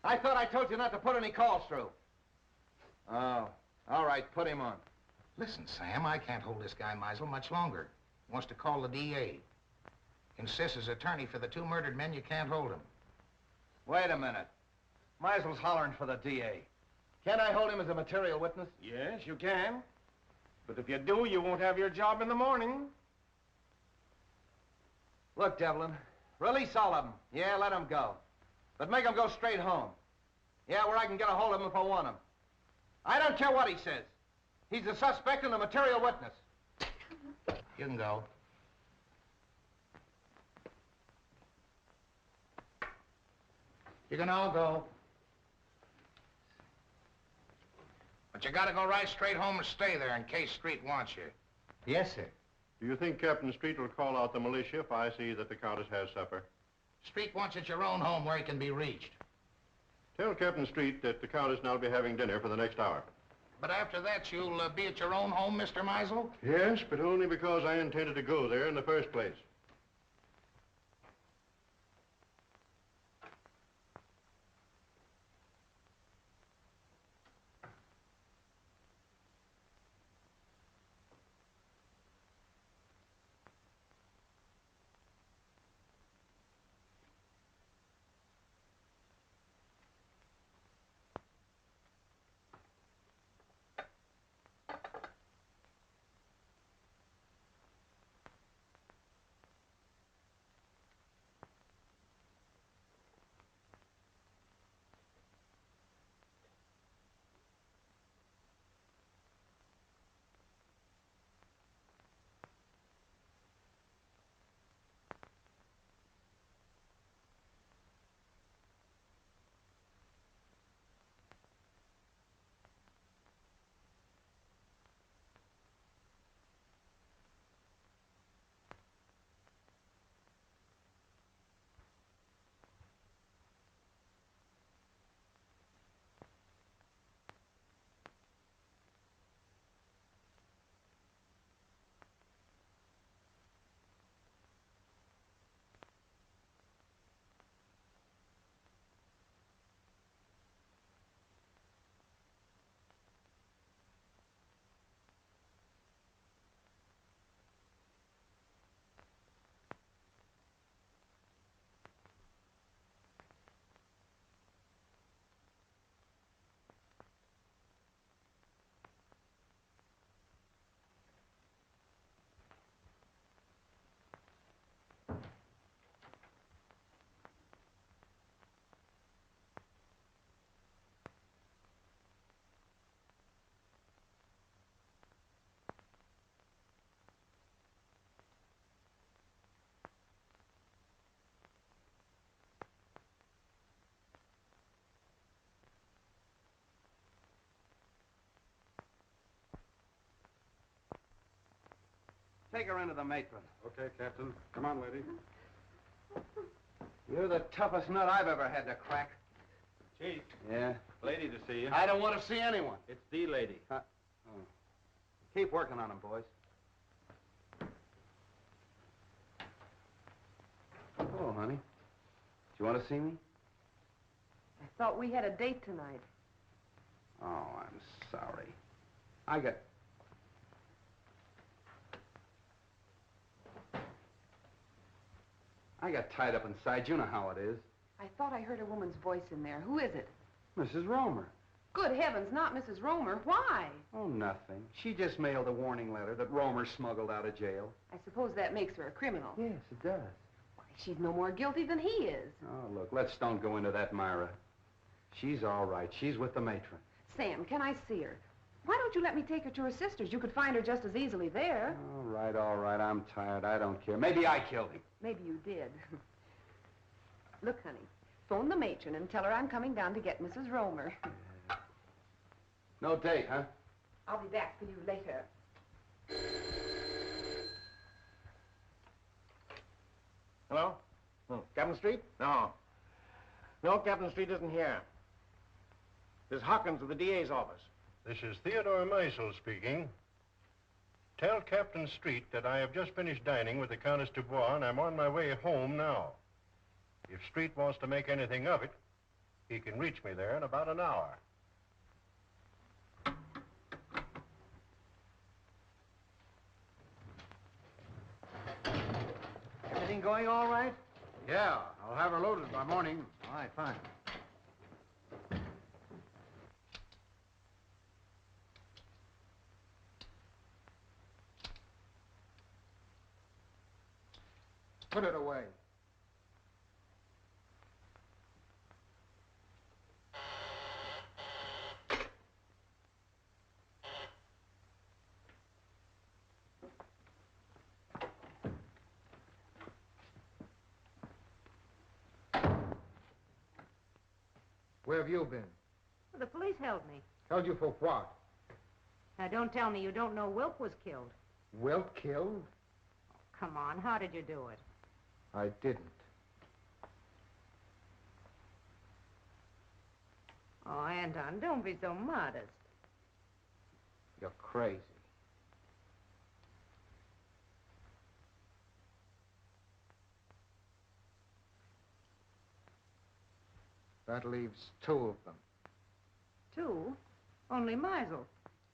Speaker 2: I thought I told you not to put any calls through. Oh, all right, put him on.
Speaker 9: Listen, Sam, I can't hold this guy Meisel much longer. He wants to call the DA. Insists as attorney for the 2 murdered men, you can't hold him.
Speaker 2: Wait a minute. Meisel's hollering for the DA. Can't I hold him as a material witness?
Speaker 10: Yes, you can. But if you do, you won't have your job in the morning.
Speaker 2: Look, Devlin, release all of them. Yeah, let them go. But make them go straight home. Yeah, where I can get a hold of him if I want him. I don't care what he says. He's a suspect and a material witness.
Speaker 9: You can go. You can all go. But you gotta go right straight home and stay there in case Street wants you.
Speaker 2: Yes, sir.
Speaker 7: Do you think Captain Street will call out the militia if I see that the Countess has supper?
Speaker 9: Street wants at your own home where he can be reached.
Speaker 7: Tell Captain Street that the Countess and I'll be having dinner for the next hour.
Speaker 9: But after that, you'll be at your own home, Mr. Meisel?
Speaker 7: Yes, but only because I intended to go there in the first place.
Speaker 2: Take her into the matron.
Speaker 10: Okay, Captain. Come on, lady.
Speaker 2: You're the toughest nut I've ever had to crack.
Speaker 11: Chief.
Speaker 2: Yeah?
Speaker 11: Lady to see you.
Speaker 2: I don't want to see anyone.
Speaker 11: It's the lady.
Speaker 2: Oh. Keep working on him, boys. Hello, honey. Do you want to see me?
Speaker 3: I thought we had a date tonight.
Speaker 2: Oh, I'm sorry. I got tied up inside. You know how it is.
Speaker 3: I thought I heard a woman's voice in there. Who is it?
Speaker 2: Mrs. Romer.
Speaker 3: Good heavens, not Mrs. Romer. Why?
Speaker 2: Oh, nothing. She just mailed a warning letter that Romer smuggled out of jail.
Speaker 3: I suppose that makes her a criminal.
Speaker 2: Yes, it does.
Speaker 3: Why, she's no more guilty than he is.
Speaker 2: Oh, look, let's don't go into that, Myra. She's all right. She's with the matron.
Speaker 3: Sam, can I see her? Why don't you let me take her to her sister's? You could find her just as easily there.
Speaker 10: All right. I'm tired. I don't care. Maybe I killed him.
Speaker 3: Maybe you did. Look, honey, phone the matron and tell her I'm coming down to get Mrs. Romer.
Speaker 10: No date, huh?
Speaker 3: I'll be back for you later.
Speaker 9: Hello? Captain Street? No. No, Captain Street isn't here. This is Hawkins of the DA's office.
Speaker 7: This is Theodore Meisel speaking. Tell Captain Street that I have just finished dining with the Countess Dubois, and I'm on my way home now. If Street wants to make anything of it, he can reach me there in about an hour.
Speaker 9: Everything going all right?
Speaker 10: Yeah, I'll have her loaded by morning.
Speaker 9: All right, fine. Put it away. Where have you been?
Speaker 14: Well, the police held me.
Speaker 9: Held you for what?
Speaker 14: Now, don't tell me you don't know Wilk was killed.
Speaker 9: Wilk killed?
Speaker 14: Come on, how did you do it?
Speaker 9: I didn't.
Speaker 14: Oh, Anton, don't be so modest.
Speaker 9: You're crazy. That leaves two of them.
Speaker 14: Two? Only Meisel.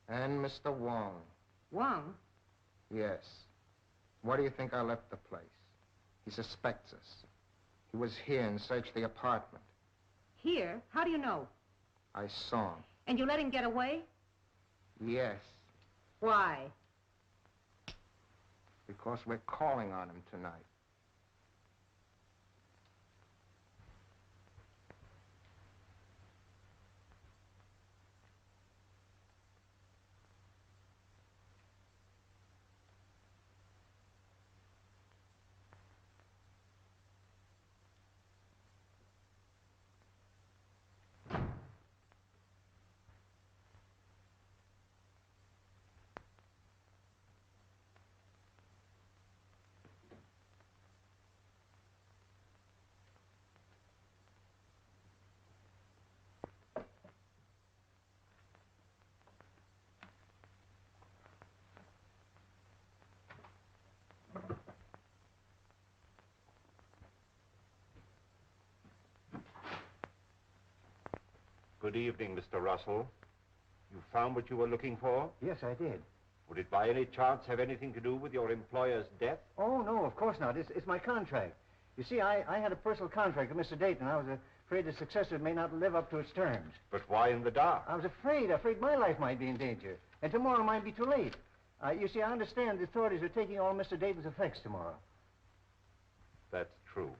Speaker 9: And Mr. Wong.
Speaker 14: Wong?
Speaker 9: Yes. Why do you think I left the place? He suspects us. He was here and searched the apartment.
Speaker 14: Here? How do you know?
Speaker 9: I saw him.
Speaker 14: And you let him get away?
Speaker 9: Yes.
Speaker 14: Why?
Speaker 9: Because we're calling on him tonight.
Speaker 6: Good evening, Mr. Russell. You found what you were looking for?
Speaker 19: Yes, I did.
Speaker 6: Would it by any chance have anything to do with your employer's death?
Speaker 19: Oh, no, of course not. It's my contract. You see, I had a personal contract with Mr. Dayton. I was afraid the successor may not live up to its terms.
Speaker 6: But why in the dark?
Speaker 19: I was afraid my life might be in danger. And tomorrow might be too late. You see, I understand the authorities are taking all Mr. Dayton's effects tomorrow.
Speaker 6: That's true.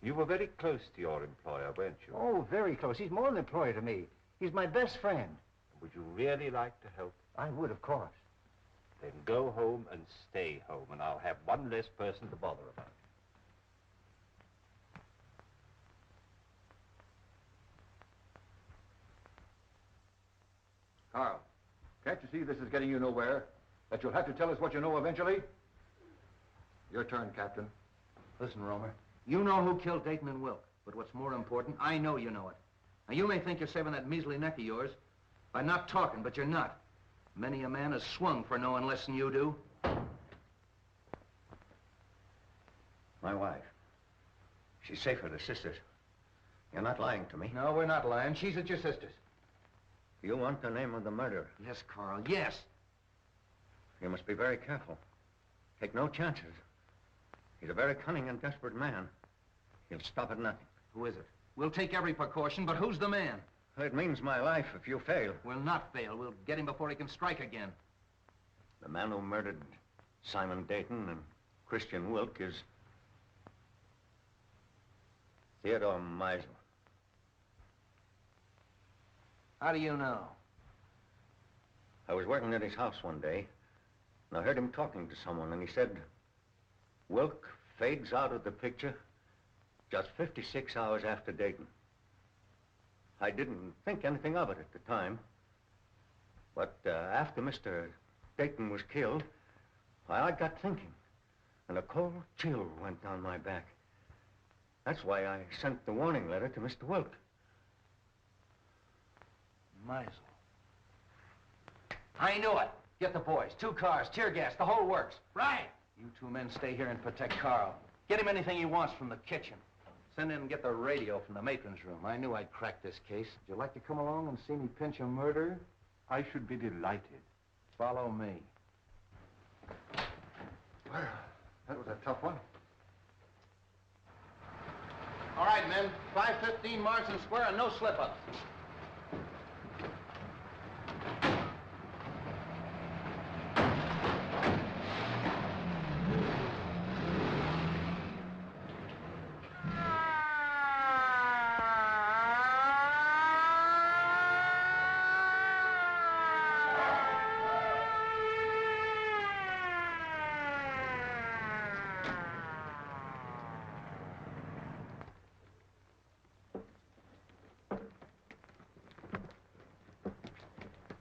Speaker 6: You were very close to your employer, weren't you?
Speaker 19: Oh, very close. He's more than an employer to me. He's my best friend.
Speaker 6: Would you really like to help?
Speaker 19: I would, of course.
Speaker 6: Then go home and stay home, and I'll have one less person to bother about.
Speaker 4: Carl, can't you see this is getting you nowhere? That you'll have to tell us what you know eventually? Your turn, Captain.
Speaker 12: Listen, Romer. You know who killed Dayton and Wilk. But what's more important, I know you know it. Now, you may think you're saving that measly neck of yours by not talking, but you're not. Many a man has swung for knowing less than you do.
Speaker 8: My wife. She's safe with her sisters. You're not lying to me.
Speaker 12: No, we're not lying. She's at your sister's.
Speaker 8: You want the name of the murderer?
Speaker 12: Yes, Carl, yes.
Speaker 8: You must be very careful. Take no chances. He's a very cunning and desperate man. He'll stop at nothing.
Speaker 12: Who is it? We'll take every precaution, but who's the man?
Speaker 8: It means my life if you fail.
Speaker 12: We'll not fail. We'll get him before he can strike again.
Speaker 8: The man who murdered Simon Dayton and Christian Wilk is Theodore Meisel.
Speaker 2: How do you know?
Speaker 18: I was working at his house one day, and I heard him talking to someone, and he said, Wilk fades out of the picture just 56 hours after Dayton. I didn't think anything of it at the time, but after Mr. Dayton was killed, I got thinking, and a cold chill went down my back. That's why I sent the warning letter to Mr. Wilk.
Speaker 2: Meisel. I knew it. Get the boys. 2 cars, tear gas, the whole works. Right. You 2 men stay here and protect Carl. Get him anything he wants from the kitchen. Send in and get the radio from the matron's room. I knew I'd crack this case. Would you like to come along and see me pinch a murderer?
Speaker 6: I should be delighted.
Speaker 2: Follow me.
Speaker 9: Well, that was a tough one.
Speaker 2: All right, men. 515 Marsden Square and no slip-ups.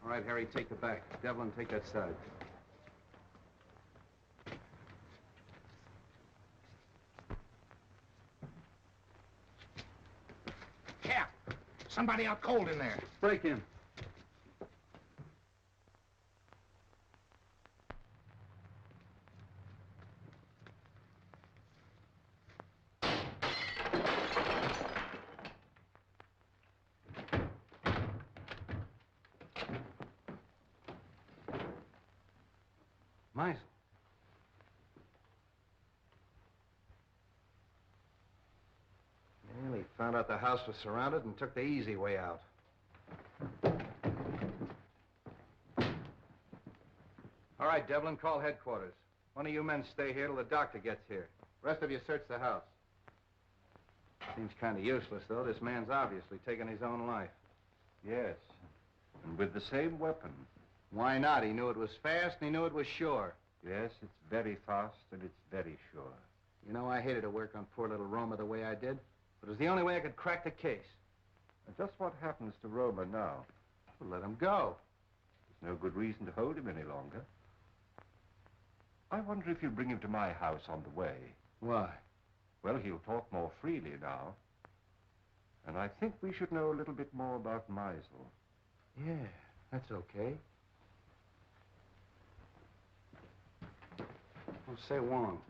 Speaker 2: All right, Harry, take the back. Devlin, take that side.
Speaker 9: Yeah. Somebody out cold in there.
Speaker 2: Break in. Meisel.
Speaker 1: Well, he found out the house was surrounded and took the easy way out. All right, Devlin, call headquarters. One of you men stay here till the doctor gets here. The rest of you search the house. Seems kind of useless, though. This man's obviously taken his own life.
Speaker 6: Yes, and with the same weapon.
Speaker 1: Why not? He knew it was fast and he knew it was sure.
Speaker 6: Yes, it's very fast and it's very sure.
Speaker 1: You know, I hated to work on poor little Roma the way I did, but it was the only way I could crack the case.
Speaker 6: And just what happens to Roma now?
Speaker 1: Well, let him go.
Speaker 6: There's no good reason to hold him any longer. I wonder if you'll bring him to my house on the way.
Speaker 1: Why?
Speaker 6: Well, he'll talk more freely now. And I think we should know a little bit more about Meisel.
Speaker 1: Yeah, that's okay. Oh, say, Wong,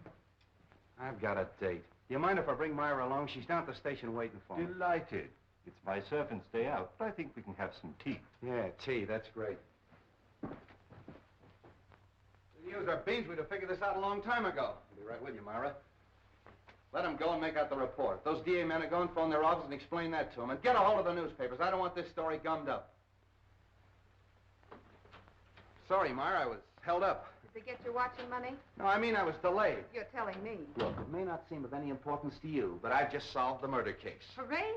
Speaker 1: I've got a date. Do you mind if I bring Myra along? She's down at the station waiting for me.
Speaker 6: Delighted. It's my servant's day out, but I think we can have some tea.
Speaker 1: Yeah, tea, that's great. If we used our beans, we'd have figured this out a long time ago. I'll be right with you, Myra. Let them go and make out the report. If those DA men are going, phone their office and explain that to them. And get a hold of the newspapers. I don't want this story gummed up. Sorry, Myra, I was held up.
Speaker 3: Did they get your watch and money?
Speaker 1: No, I mean I was delayed.
Speaker 3: You're telling me.
Speaker 1: Look, it may not seem of any importance to you, but I've just solved the murder case.
Speaker 3: Hooray!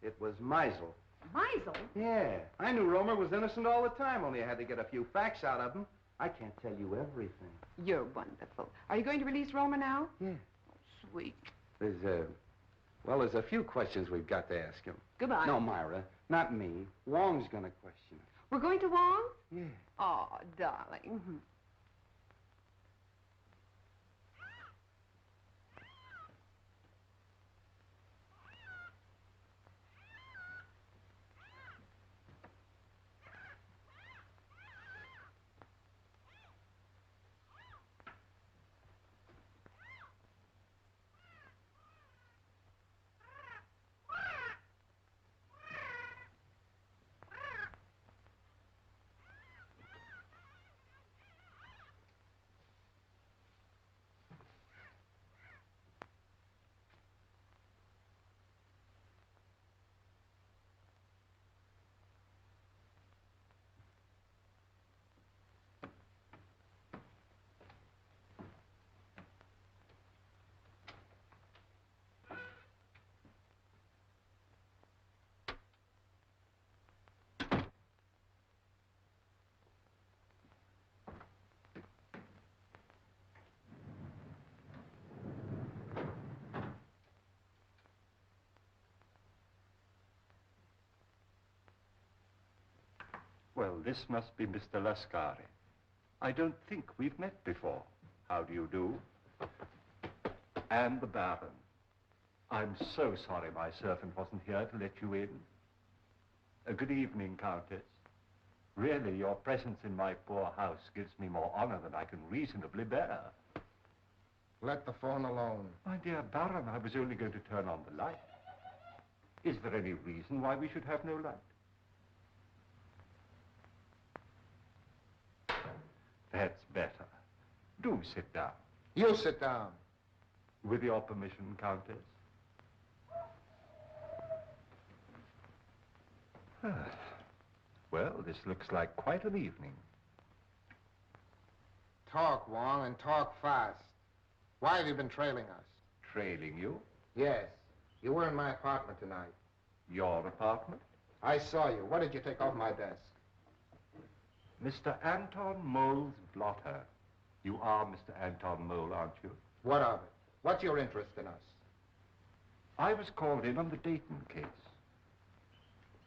Speaker 1: It was Meisel.
Speaker 3: Meisel?
Speaker 1: Yeah. I knew Romer was innocent all the time, only I had to get a few facts out of him. I can't tell you everything.
Speaker 3: You're wonderful. Are you going to release Romer now?
Speaker 1: Yeah.
Speaker 3: Oh, sweet.
Speaker 2: There's a few questions we've got to ask him.
Speaker 3: Goodbye.
Speaker 2: No, Myra, not me. Wong's gonna question him.
Speaker 3: We're going to Wong?
Speaker 2: Yeah.
Speaker 3: Oh, darling.
Speaker 6: Well, this must be Mr. Lascari. I don't think we've met before. How do you do? And the Baron. I'm so sorry my servant wasn't here to let you in. Good evening, Countess. Really, your presence in my poor house gives me more honor than I can reasonably bear.
Speaker 9: Let the phone alone.
Speaker 6: My dear Baron, I was only going to turn on the light. Is there any reason why we should have no light? That's better. Do sit down.
Speaker 9: You sit down.
Speaker 6: With your permission, Countess. Well, this looks like quite an evening.
Speaker 9: Talk, Wong, and talk fast. Why have you been trailing us?
Speaker 6: Trailing you?
Speaker 9: Yes. You were in my apartment tonight.
Speaker 6: Your apartment?
Speaker 9: I saw you. What did you take off my desk?
Speaker 6: Mr. Anton Mole's blotter. You are Mr. Anton Mole, aren't you?
Speaker 9: What of it? What's your interest in us?
Speaker 6: I was called in on the Dayton case.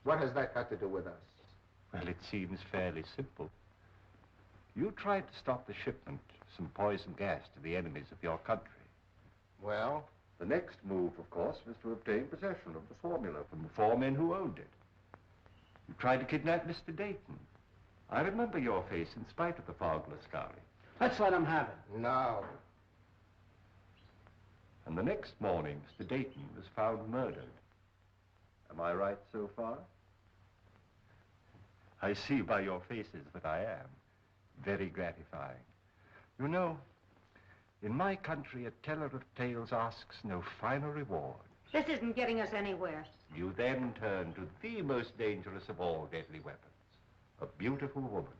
Speaker 9: What has that got to do with us?
Speaker 6: Well, it seems fairly simple. You tried to stop the shipment of some poison gas to the enemies of your country.
Speaker 9: Well?
Speaker 6: The next move, of course, was to obtain possession of the formula from the 4 men who owned it. You tried to kidnap Mr. Dayton. I remember your face in spite of the fog, Lascari.
Speaker 16: Let's let him have it.
Speaker 9: No.
Speaker 6: And the next morning, Mr. Dayton was found murdered. Am I right so far? I see by your faces that I am. Very gratifying. You know, in my country, a teller of tales asks no finer reward.
Speaker 14: This isn't getting us anywhere.
Speaker 6: You then turn to the most dangerous of all deadly weapons, a beautiful woman.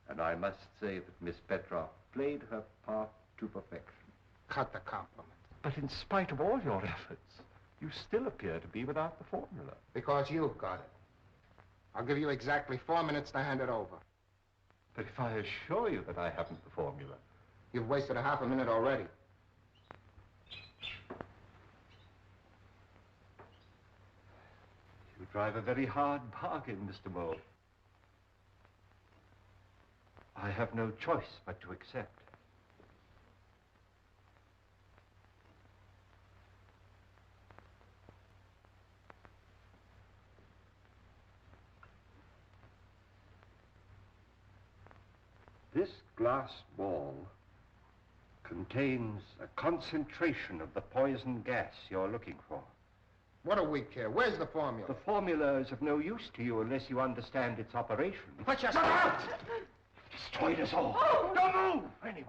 Speaker 6: And I must say that Miss Petroff played her part to perfection.
Speaker 9: Cut the compliment.
Speaker 6: But in spite of all your efforts, you still appear to be without the formula.
Speaker 9: Because you've got it. I'll give you exactly 4 minutes to hand it over.
Speaker 6: But if I assure you that I haven't the formula...
Speaker 9: You've wasted a half a minute already.
Speaker 6: You drive a very hard bargain, Mr. Mole. I have no choice but to accept. This glass ball contains a concentration of the poison gas you're looking for.
Speaker 9: What do we care? Where's the formula?
Speaker 6: The formula is of no use to you unless you understand its operation.
Speaker 9: Put your... out!
Speaker 6: Destroyed us all.
Speaker 9: Oh!
Speaker 6: Don't move, anybody.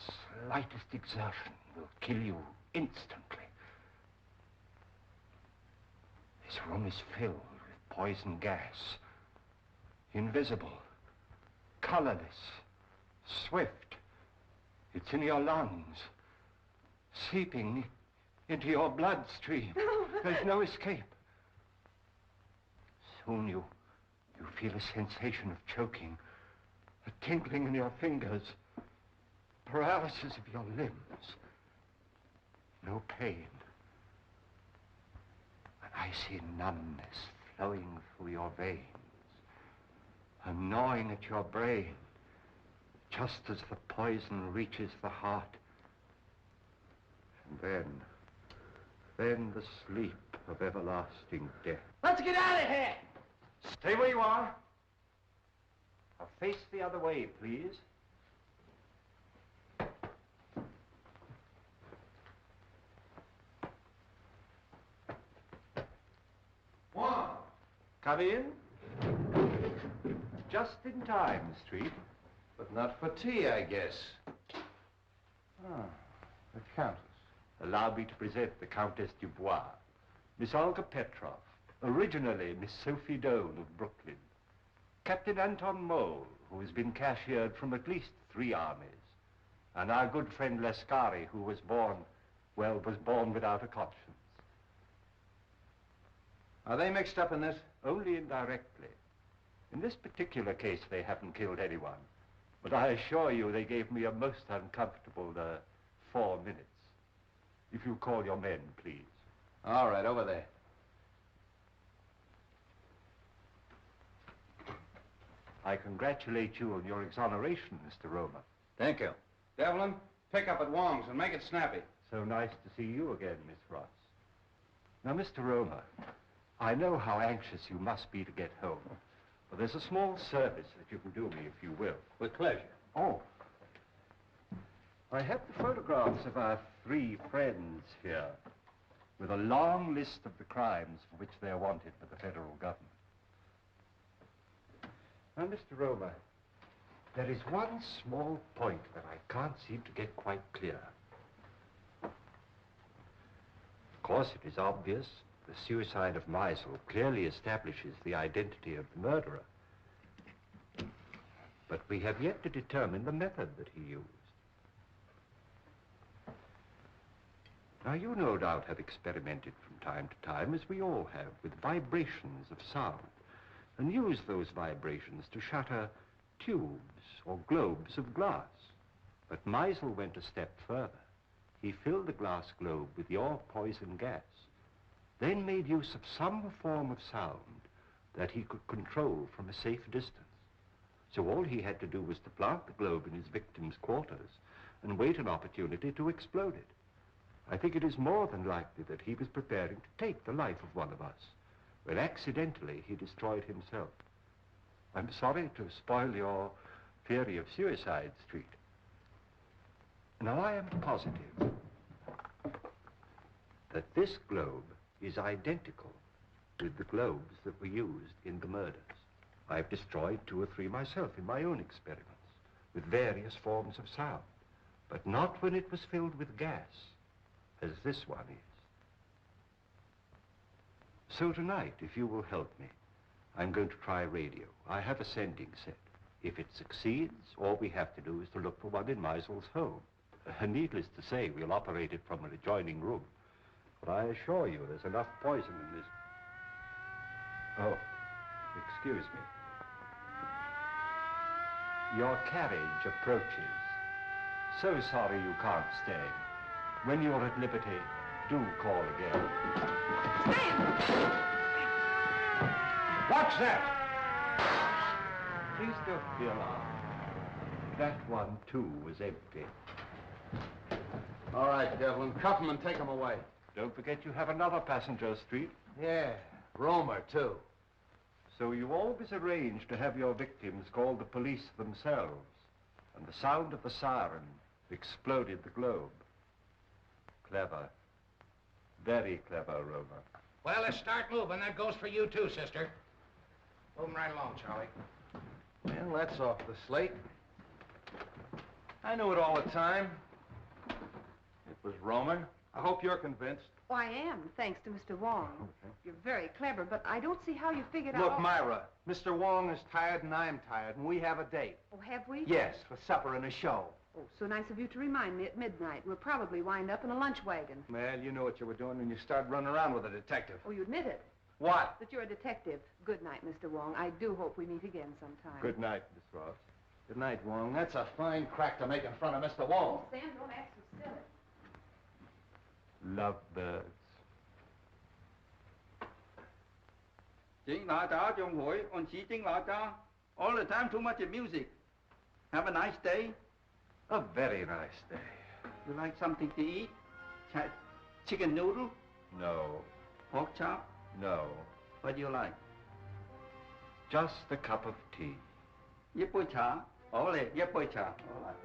Speaker 6: The slightest exertion will kill you instantly. This room is filled with poison gas. Invisible. Colorless. Swift. It's in your lungs. Seeping into your bloodstream. There's no escape. Soon you feel a sensation of choking, a tingling in your fingers, paralysis of your limbs. No pain. An icy numbness flowing through your veins, a gnawing at your brain, just as the poison reaches the heart. And then the sleep of everlasting death.
Speaker 16: Let's get out of here!
Speaker 6: Stay where you are. Now face the other way, please.
Speaker 9: Wong!
Speaker 6: Come in. Just in time, Street.
Speaker 12: But not for tea, I guess.
Speaker 9: Ah, the Countess.
Speaker 6: Allow me to present the Countess Dubois, Miss Olga Petroff, originally Miss Sophie Doane of Brooklyn, Captain Anton Mole, who has been cashiered from at least 3 armies, and our good friend Lascari, who was born without a conscience.
Speaker 12: Are they mixed up in this?
Speaker 6: Only indirectly. In this particular case, they haven't killed anyone. But I assure you they gave me a most uncomfortable 4 minutes. If you call your men, please.
Speaker 12: All right, over there.
Speaker 6: I congratulate you on your exoneration, Mr. Romer.
Speaker 18: Thank you.
Speaker 2: Devlin, pick up at Wong's and make it snappy.
Speaker 6: So nice to see you again, Miss Ross. Now, Mr. Romer, I know how anxious you must be to get home. But there's a small service that you can do me, if you will.
Speaker 2: With pleasure.
Speaker 6: Oh. I have the photographs of our 3 friends here, with a long list of the crimes for which they are wanted by the federal government. Now, Mr. Romer, there is one small point that I can't seem to get quite clear. Of course, it is obvious the suicide of Meisel clearly establishes the identity of the murderer. But we have yet to determine the method that he used. Now, you no doubt have experimented from time to time, as we all have, with vibrations of sound, and used those vibrations to shatter tubes or globes of glass. But Meisel went a step further. He filled the glass globe with your poison gas, then made use of some form of sound that he could control from a safe distance. So all he had to do was to plant the globe in his victim's quarters and wait an opportunity to explode it. I think it is more than likely that he was preparing to take the life of one of us, when accidentally he destroyed himself. I'm sorry to spoil your theory of Suicide Street. Now, I am positive that this globe is identical with the globes that were used in the murders. I've destroyed 2 or 3 myself in my own experiments, with various forms of sound, but not when it was filled with gas, as this one is. So tonight, if you will help me, I'm going to try radio. I have a sending set. If it succeeds, all we have to do is to look for one in Meisel's home. Needless to say, we'll operate it from an adjoining room. But I assure you, there's enough poison in this. Oh, excuse me. Your carriage approaches. So sorry you can't stay. When you're at liberty, do call again.
Speaker 2: What's that?
Speaker 6: Please don't be alarmed. That one, too, was empty.
Speaker 2: All right, Devlin, cuff him and take him away.
Speaker 6: Don't forget you have another passenger street.
Speaker 2: Yeah, Romer, too.
Speaker 6: So you always arrange to have your victims call the police themselves, and the sound of the siren exploded the globe. Clever. Very clever, Romer.
Speaker 9: Well, let's start moving. That goes for you, too, sister. Moving right along, Charlie.
Speaker 2: Well, that's off the slate. I knew it all the time. It was Romer. I hope you're convinced.
Speaker 3: Oh, I am, thanks to Mr. Wong.
Speaker 2: Okay.
Speaker 3: You're very clever, but I don't see how you figured out...
Speaker 2: Look, Myra, Mr. Wong is tired and I'm tired, and we have a date.
Speaker 3: Oh, have we?
Speaker 2: Yes, for supper and a show.
Speaker 3: Oh, so nice of you to remind me at midnight. We'll probably wind up in a lunch wagon.
Speaker 2: Well, you knew what you were doing when you started running around with a detective.
Speaker 3: Oh, you admit it.
Speaker 2: What?
Speaker 3: That you're a detective. Good night, Mr. Wong. I do hope we meet again sometime.
Speaker 6: Good night, Miss Ross.
Speaker 2: Good night, Wong. That's a fine crack to make in front of Mr. Wong.
Speaker 3: Oh, Sam, don't act so silly.
Speaker 6: Lovebirds.
Speaker 20: All the time too much music. Have a nice day.
Speaker 6: A very nice day.
Speaker 20: You like something to eat? Chicken noodle?
Speaker 6: No.
Speaker 20: Pork chop?
Speaker 6: No.
Speaker 20: What do you like?
Speaker 6: Just a cup of tea.
Speaker 20: Yep, cha. All right, yep, cha. All right.